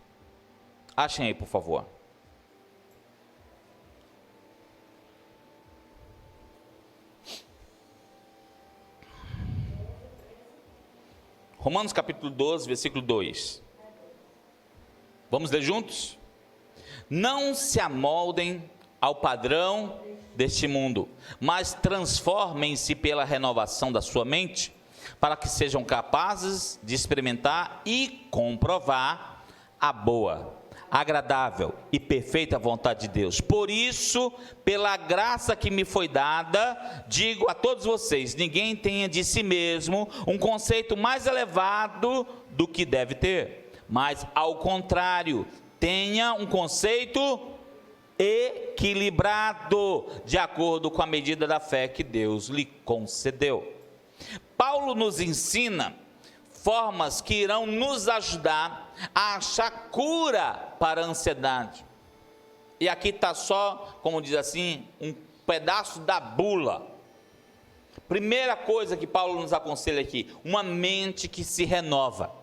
Speaker 2: Achem aí, por favor. Romanos capítulo 12, versículo 2. Vamos ler juntos? Não se amoldem ao padrão deste mundo, mas transformem-se pela renovação da sua mente, para que sejam capazes de experimentar e comprovar a boa, agradável e perfeita vontade de Deus. Por isso, pela graça que me foi dada, digo a todos vocês: ninguém tenha de si mesmo um conceito mais elevado do que deve ter, mas ao contrário, tenha um conceito equilibrado, de acordo com a medida da fé que Deus lhe concedeu. Paulo nos ensina formas que irão nos ajudar a achar cura para a ansiedade. E aqui está só, como diz assim, um pedaço da bula. Primeira coisa que Paulo nos aconselha aqui: uma mente que se renova.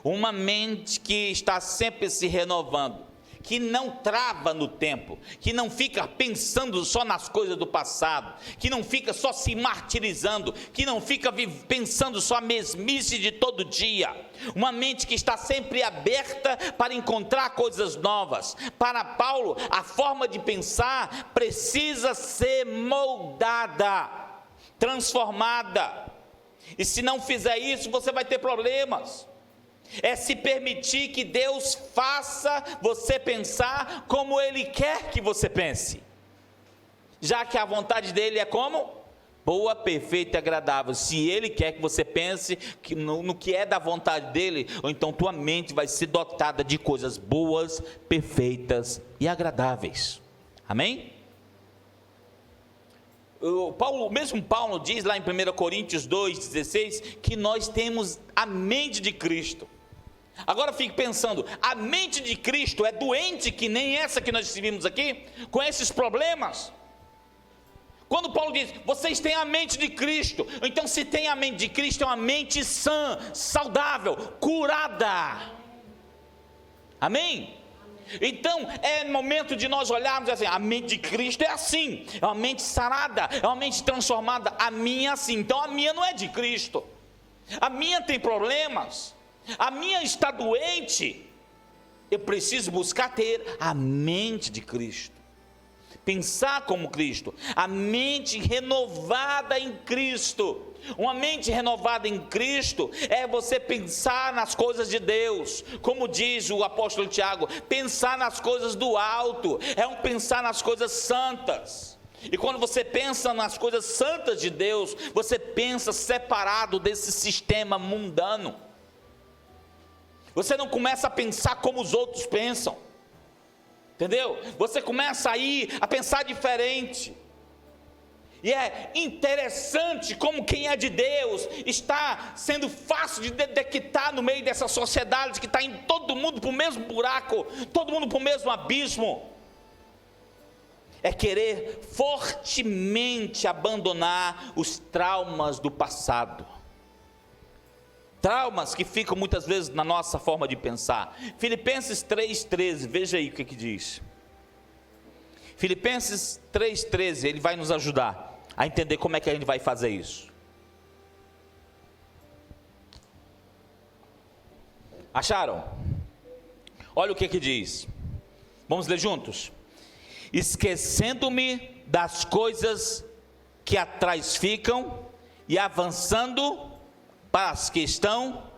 Speaker 2: Uma mente que está sempre se renovando, que não trava no tempo, que não fica pensando só nas coisas do passado, que não fica só se martirizando, que não fica pensando só a mesmice de todo dia. Uma mente que está sempre aberta para encontrar coisas novas. Para Paulo, a forma de pensar precisa ser moldada, transformada. E se não fizer isso, você vai ter problemas. É se permitir que Deus faça você pensar como Ele quer que você pense, já que a vontade dEle é como? Boa, perfeita e agradável. Se Ele quer que você pense no que é da vontade dEle, ou então tua mente vai ser dotada de coisas boas, perfeitas e agradáveis. Amém? Mesmo Paulo diz lá em 1 Coríntios 2,16, que nós temos a mente de Cristo. Agora fique pensando, a mente de Cristo é doente que nem essa que nós vimos aqui, com esses problemas? Quando Paulo diz, vocês têm a mente de Cristo, então se tem a mente de Cristo, é uma mente sã, saudável, curada. Amém? Então é momento de nós olharmos assim: a mente de Cristo é assim, é uma mente sarada, é uma mente transformada. A minha é assim, então a minha não é de Cristo, a minha tem problemas, a minha está doente. Eu preciso buscar ter a mente de Cristo, pensar como Cristo, a mente renovada em Cristo. Uma mente renovada em Cristo é você pensar nas coisas de Deus, como diz o apóstolo Tiago, pensar nas coisas do alto, é um pensar nas coisas santas. E quando você pensa nas coisas santas de Deus, você pensa separado desse sistema mundano. Você não começa a pensar como os outros pensam, entendeu? Você começa a pensar diferente. E é interessante como quem é de Deus está sendo fácil de detectar no meio dessa sociedade que está indo todo mundo para o mesmo buraco, todo mundo para o mesmo abismo. É querer fortemente abandonar os traumas do passado. Traumas que ficam muitas vezes na nossa forma de pensar. Filipenses 3,13, veja aí o que diz. Filipenses 3,13, ele vai nos ajudar a entender como é que a gente vai fazer isso. Acharam? Olha o que diz. Vamos ler juntos? Esquecendo-me das coisas que atrás ficam e avançando para as que estão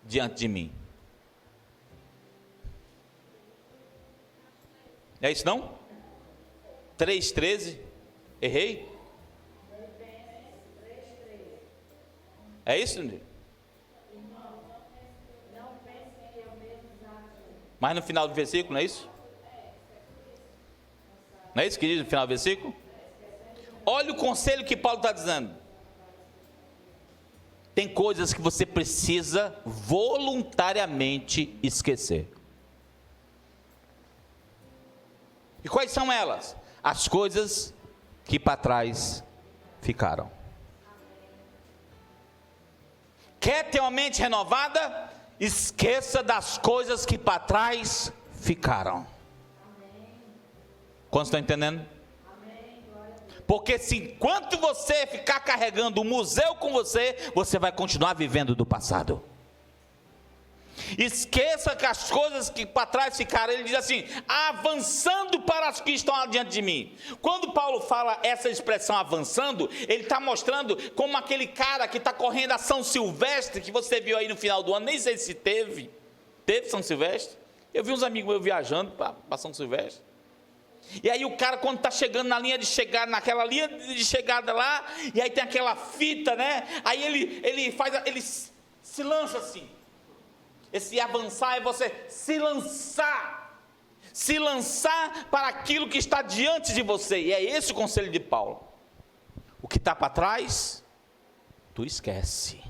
Speaker 2: diante de mim. É isso não? 3,13. Errei? É isso? Mas no final do versículo, não é isso? Não é isso que diz no final do versículo? Olha o conselho que Paulo está dizendo. Tem coisas que você precisa voluntariamente esquecer. E quais são elas? As coisas que para trás ficaram. Quer ter uma mente renovada? Esqueça das coisas que para trás ficaram. Quantos estão entendendo? Porque se enquanto você ficar carregando o museu com você, você vai continuar vivendo do passado. Esqueça que as coisas que para trás ficaram, ele diz assim, avançando para as que estão adiante de mim. Quando Paulo fala essa expressão avançando, ele está mostrando como aquele cara que está correndo a São Silvestre, que você viu aí no final do ano, nem sei se teve São Silvestre. Eu vi uns amigos meus viajando para São Silvestre. E aí o cara, quando está chegando na linha de chegada, naquela linha de chegada lá, e aí tem aquela fita, né? Aí ele se lança assim. Esse avançar é você se lançar para aquilo que está diante de você. E é esse o conselho de Paulo. O que está para trás, tu esquece.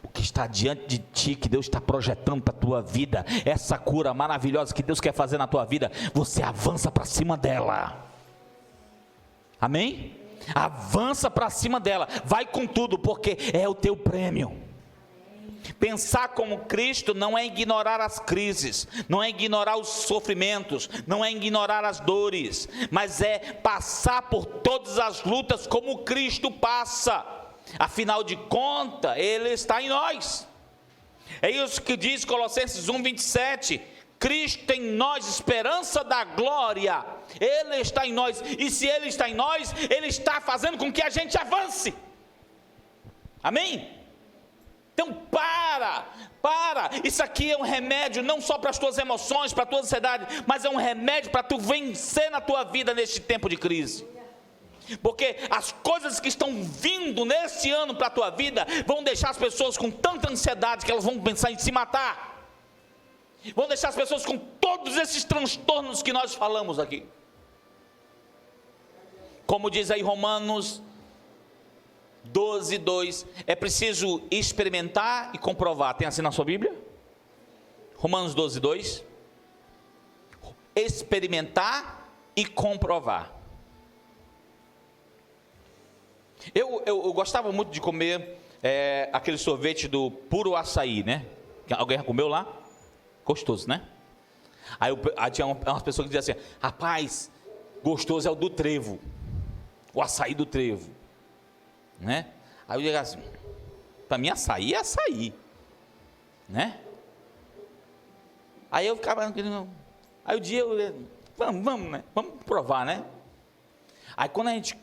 Speaker 2: O que está diante de ti, que Deus está projetando para a tua vida, essa cura maravilhosa que Deus quer fazer na tua vida, você avança para cima dela. Amém? Avança para cima dela, vai com tudo, porque é o teu prêmio. Pensar como Cristo não é ignorar as crises, não é ignorar os sofrimentos, não é ignorar as dores, mas é passar por todas as lutas como Cristo passa. Afinal de contas, Ele está em nós. É isso que diz Colossenses 1:27. Cristo em nós, esperança da glória. Ele está em nós, e se Ele está em nós, Ele está fazendo com que a gente avance. Amém? Então para, isso aqui é um remédio não só para as tuas emoções, para a tua ansiedade, mas é um remédio para tu vencer na tua vida neste tempo de crise. Porque as coisas que estão vindo nesse ano para a tua vida, vão deixar as pessoas com tanta ansiedade, que elas vão pensar em se matar, vão deixar as pessoas com todos esses transtornos que nós falamos aqui. Como diz aí Romanos 12:2, é preciso experimentar e comprovar. Tem assim na sua Bíblia? Romanos 12:2, experimentar e comprovar. Eu gostava muito de comer aquele sorvete do puro açaí, né? Alguém já comeu lá? Gostoso, né? Aí tinha umas pessoas que diziam assim, rapaz, gostoso é o do trevo, o açaí do trevo, né? Aí eu digo assim, para mim açaí é açaí, né? Aí eu ficava, aí o dia vamos, né? Vamos provar, né? Aí quando a gente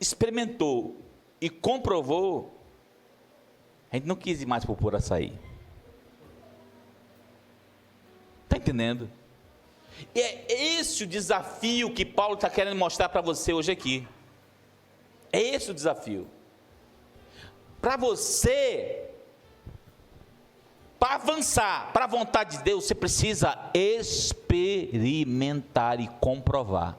Speaker 2: experimentou e comprovou, a gente não quis ir mais para o puro açaí. Está entendendo? E é esse o desafio que Paulo está querendo mostrar para você hoje aqui. É esse o desafio. Para você, para avançar para a vontade de Deus, você precisa experimentar e comprovar.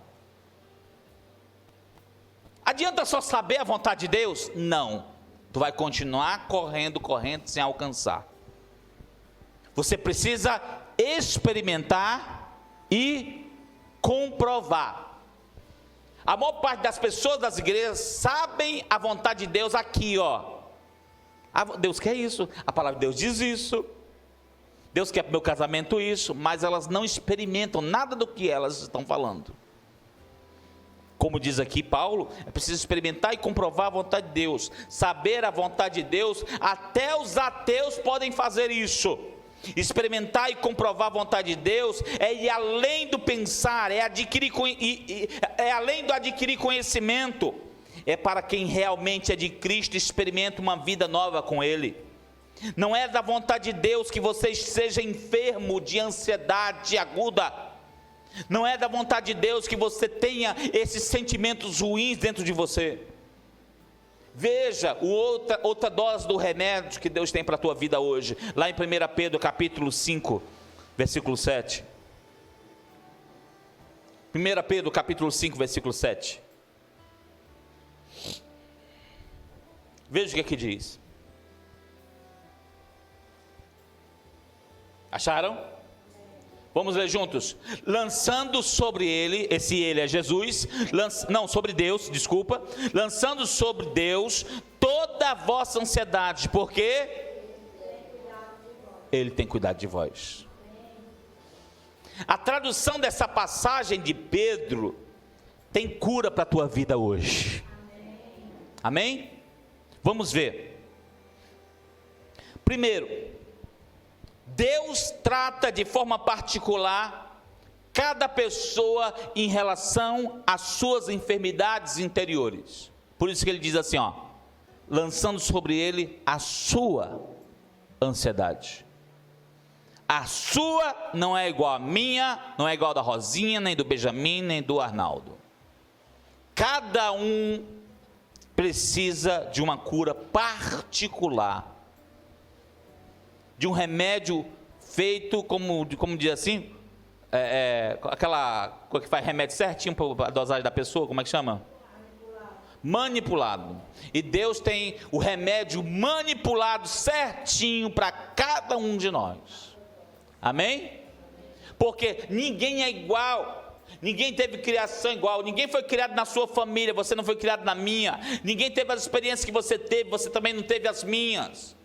Speaker 2: Adianta só saber a vontade de Deus? Não. Tu vai continuar correndo sem alcançar. Você precisa experimentar e comprovar. A maior parte das pessoas das igrejas sabem a vontade de Deus aqui, ó. Deus quer isso, a palavra de Deus diz isso. Deus quer para o meu casamento isso, mas elas não experimentam nada do que elas estão falando. Como diz aqui Paulo, é preciso experimentar e comprovar a vontade de Deus. Saber a vontade de Deus, até os ateus podem fazer isso. Experimentar e comprovar a vontade de Deus é ir além do pensar, é além do adquirir conhecimento. É para quem realmente é de Cristo, experimenta uma vida nova com Ele. Não é da vontade de Deus que você seja enfermo de ansiedade aguda. Não é da vontade de Deus que você tenha esses sentimentos ruins dentro de você. Veja outra dose do remédio que Deus tem para a tua vida hoje. Lá em 1 Pedro capítulo 5, versículo 7. 1 Pedro capítulo 5, versículo 7. Veja o que aqui diz. Acharam? Vamos ler juntos. Lançando sobre ele, esse ele é Jesus, sobre Deus, desculpa. Lançando sobre Deus toda a vossa ansiedade, porque Ele tem cuidado de vós. A tradução dessa passagem de Pedro tem cura para a tua vida hoje. Amém? Vamos ver. Primeiro, Deus trata de forma particular cada pessoa em relação às suas enfermidades interiores. Por isso que ele diz assim, lançando sobre ele a sua ansiedade. A sua não é igual à minha, não é igual da Rosinha, nem do Benjamin, nem do Arnaldo. Cada um precisa de uma cura particular, de um remédio feito, como diz assim, aquela coisa que faz remédio certinho para a dosagem da pessoa, como é que chama? Manipulado. E Deus tem o remédio manipulado certinho para cada um de nós. Amém? Porque ninguém é igual, ninguém teve criação igual, ninguém foi criado na sua família, você não foi criado na minha, ninguém teve as experiências que você teve, você também não teve as minhas.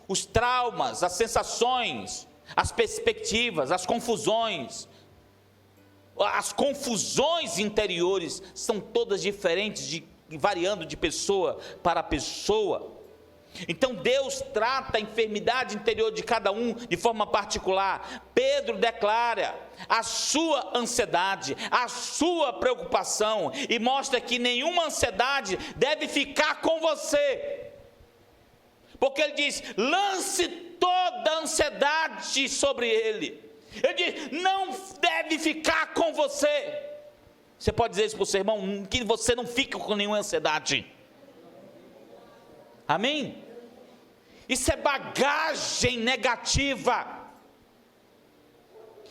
Speaker 2: Os traumas, as sensações, as perspectivas, as confusões interiores são todas diferentes, variando de pessoa para pessoa. Então Deus trata a enfermidade interior de cada um de forma particular. Pedro declara a sua ansiedade, a sua preocupação, e mostra que nenhuma ansiedade deve ficar com você. Porque ele diz, lance toda a ansiedade sobre ele. Ele diz, não deve ficar com você. Você pode dizer isso para o seu irmão, que você não fica com nenhuma ansiedade. Amém? Isso é bagagem negativa.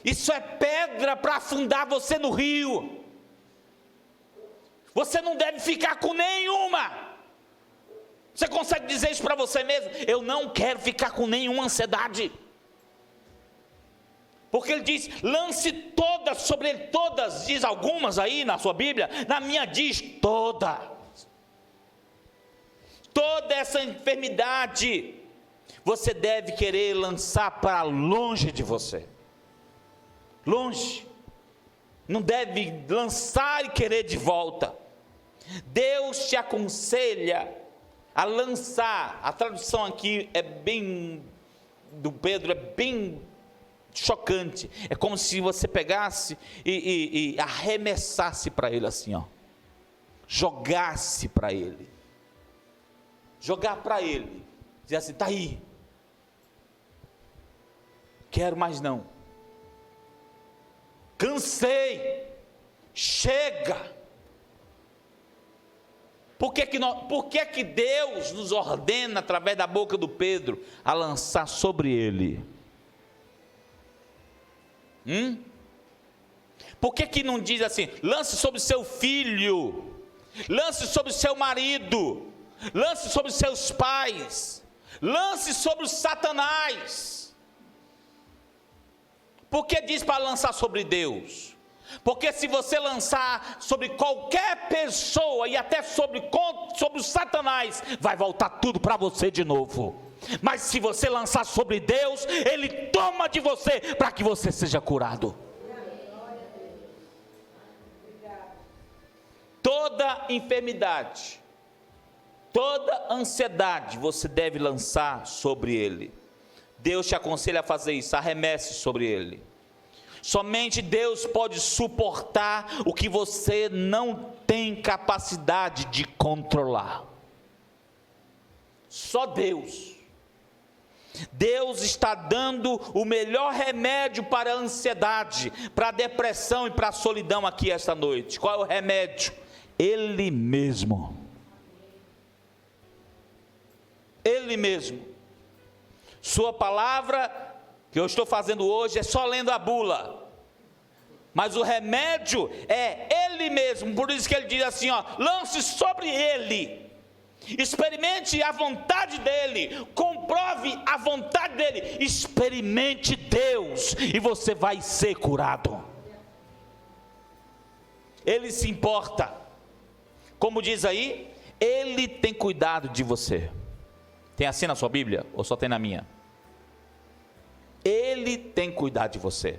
Speaker 2: Isso é pedra para afundar você no rio. Você não deve ficar com nenhuma. Você consegue dizer isso para você mesmo? Eu não quero ficar com nenhuma ansiedade. Porque ele diz, lance todas sobre ele, todas, diz algumas aí na sua Bíblia, na minha diz todas. Toda essa enfermidade, você deve querer lançar para longe de você. Longe. Não deve lançar e querer de volta. Deus te aconselha a lançar. A tradução aqui é bem, do Pedro, é bem chocante. É como se você pegasse e arremessasse para ele assim, jogasse para ele. Jogar para ele. Dizer assim, está aí. Quero mais não. Cansei. Chega. Por que Deus nos ordena, através da boca do Pedro, a lançar sobre ele? Por que não diz assim, lance sobre seu filho, lance sobre seu marido, lance sobre seus pais, lance sobre o Satanás? Por que diz para lançar sobre Deus? Porque se você lançar sobre qualquer pessoa e até sobre o Satanás, vai voltar tudo para você de novo. Mas se você lançar sobre Deus, Ele toma de você para que você seja curado. Toda enfermidade, toda ansiedade você deve lançar sobre Ele. Deus te aconselha a fazer isso, arremesse sobre Ele. Somente Deus pode suportar o que você não tem capacidade de controlar. Só Deus. Deus está dando o melhor remédio para a ansiedade, para a depressão e para a solidão aqui esta noite. Qual é o remédio? Ele mesmo. Ele mesmo. Sua palavra que eu estou fazendo hoje é só lendo a bula, mas o remédio é Ele mesmo. Por isso que ele diz assim, lance sobre Ele, experimente a vontade dEle, comprove a vontade dEle, experimente Deus, e você vai ser curado. Ele se importa, como diz aí, Ele tem cuidado de você. Tem assim na sua Bíblia, ou só tem na minha? Ele tem cuidado de você,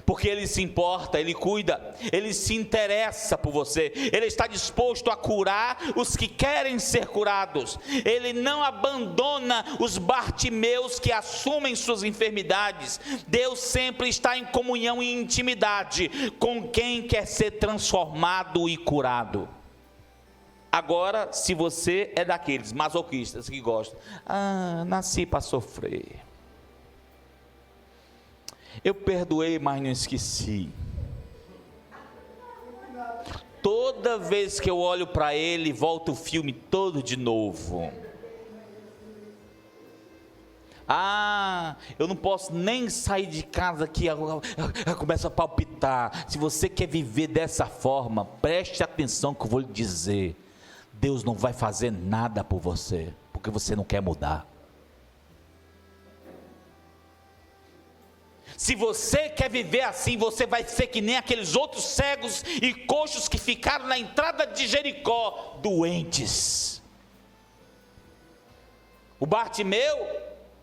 Speaker 2: porque Ele se importa, Ele cuida, Ele se interessa por você, Ele está disposto a curar os que querem ser curados. Ele não abandona os Bartimeus que assumem suas enfermidades. Deus sempre está em comunhão e intimidade com quem quer ser transformado e curado. Agora, se você é daqueles masoquistas que gostam, nasci para sofrer, eu perdoei, mas não esqueci. Toda vez que eu olho para ele, volta o filme todo de novo. Eu não posso nem sair de casa que começa a palpitar. Se você quer viver dessa forma, preste atenção que eu vou lhe dizer. Deus não vai fazer nada por você, porque você não quer mudar. Se você quer viver assim, você vai ser que nem aqueles outros cegos e coxos que ficaram na entrada de Jericó, doentes. O Bartimeu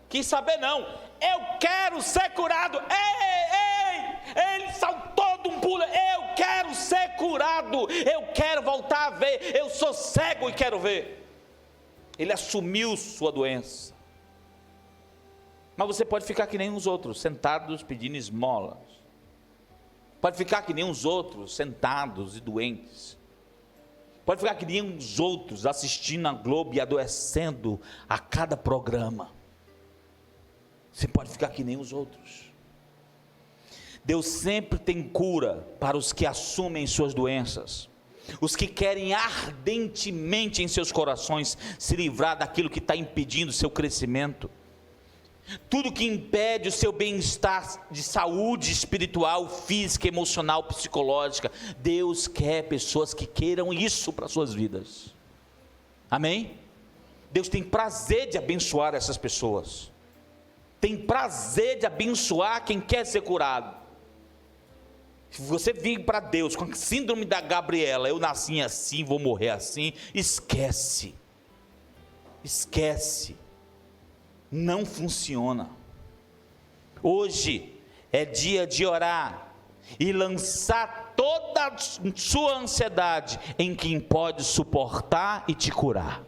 Speaker 2: quis saber não, eu quero ser curado. Ele saltou de um pulo, eu quero ser curado, eu quero voltar a ver, eu sou cego e quero ver. Ele assumiu sua doença. Mas você pode ficar que nem os outros, sentados pedindo esmolas. Pode ficar que nem os outros, sentados e doentes. Pode ficar que nem os outros, assistindo a Globo e adoecendo a cada programa. Você pode ficar que nem os outros. Deus sempre tem cura para os que assumem suas doenças. Os que querem ardentemente em seus corações se livrar daquilo que está impedindo o seu crescimento. Tudo que impede o seu bem-estar de saúde espiritual, física, emocional, psicológica. Deus quer pessoas que queiram isso para suas vidas. Amém? Deus tem prazer de abençoar essas pessoas. Tem prazer de abençoar quem quer ser curado. Se você vir para Deus com a síndrome da Gabriela, eu nasci assim, vou morrer assim, esquece. Não funciona. Hoje é dia de orar e lançar toda a sua ansiedade em quem pode suportar e te curar.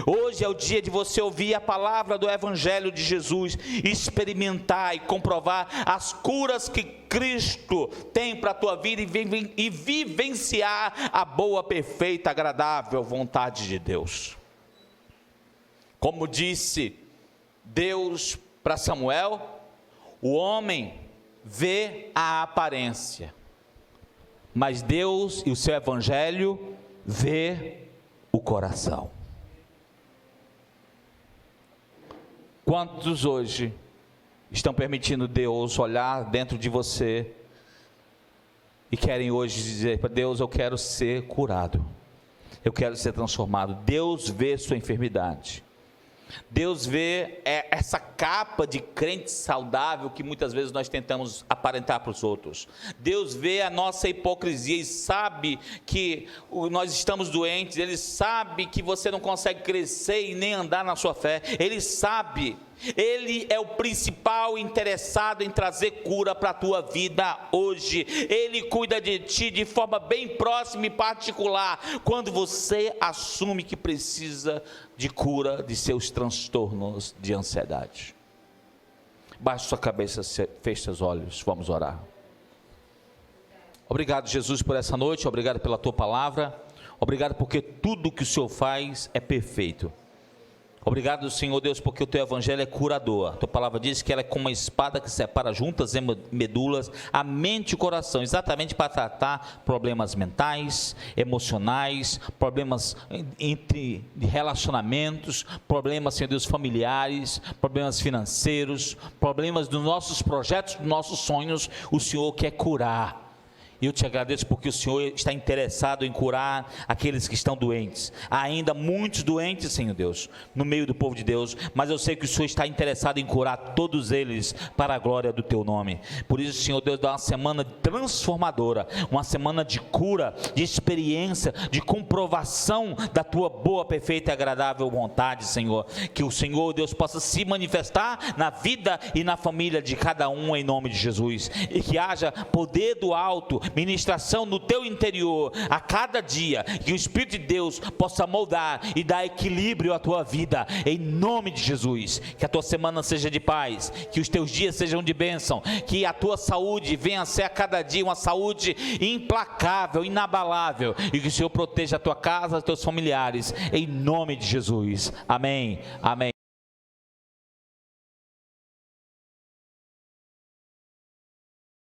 Speaker 2: Hoje é o dia de você ouvir a palavra do Evangelho de Jesus, experimentar e comprovar as curas que Cristo tem para a tua vida e vivenciar a boa, perfeita, agradável vontade de Deus. Como disse Deus para Samuel, o homem vê a aparência, mas Deus e o seu Evangelho vê o coração. Quantos hoje estão permitindo Deus olhar dentro de você e querem hoje dizer para Deus, eu quero ser curado, eu quero ser transformado. Deus vê sua enfermidade. Deus vê essa capa de crente saudável que muitas vezes nós tentamos aparentar para os outros. Deus vê a nossa hipocrisia e sabe que nós estamos doentes. Ele sabe que você não consegue crescer e nem andar na sua fé. Ele sabe. Ele é o principal interessado em trazer cura para a tua vida hoje. Ele cuida de ti de forma bem próxima e particular, quando você assume que precisa de cura de seus transtornos de ansiedade. Baixe sua cabeça, feche seus olhos, vamos orar. Obrigado, Jesus, por essa noite, obrigado pela tua palavra, obrigado porque tudo que o Senhor faz é perfeito. Obrigado, Senhor Deus, porque o Teu Evangelho é curador. A Tua palavra diz que ela é como uma espada que separa juntas e medulas, a mente e o coração, exatamente para tratar problemas mentais, emocionais, problemas entre relacionamentos, problemas, Senhor Deus, familiares, problemas financeiros, problemas dos nossos projetos, dos nossos sonhos. O Senhor quer curar. E eu te agradeço porque o Senhor está interessado em curar aqueles que estão doentes. Há ainda muitos doentes, Senhor Deus, no meio do povo de Deus, mas eu sei que o Senhor está interessado em curar todos eles para a glória do Teu nome. Por isso, Senhor Deus, dá uma semana transformadora, uma semana de cura, de experiência, de comprovação da Tua boa, perfeita e agradável vontade, Senhor. Que o Senhor Deus possa se manifestar na vida e na família de cada um, em nome de Jesus. E que haja poder do alto, ministração no teu interior a cada dia, que o Espírito de Deus possa moldar e dar equilíbrio à tua vida, em nome de Jesus. Que a tua semana seja de paz, que os teus dias sejam de bênção, que a tua saúde venha a ser a cada dia uma saúde implacável, inabalável, e que o Senhor proteja a tua casa, os teus familiares, em nome de Jesus. Amém, amém.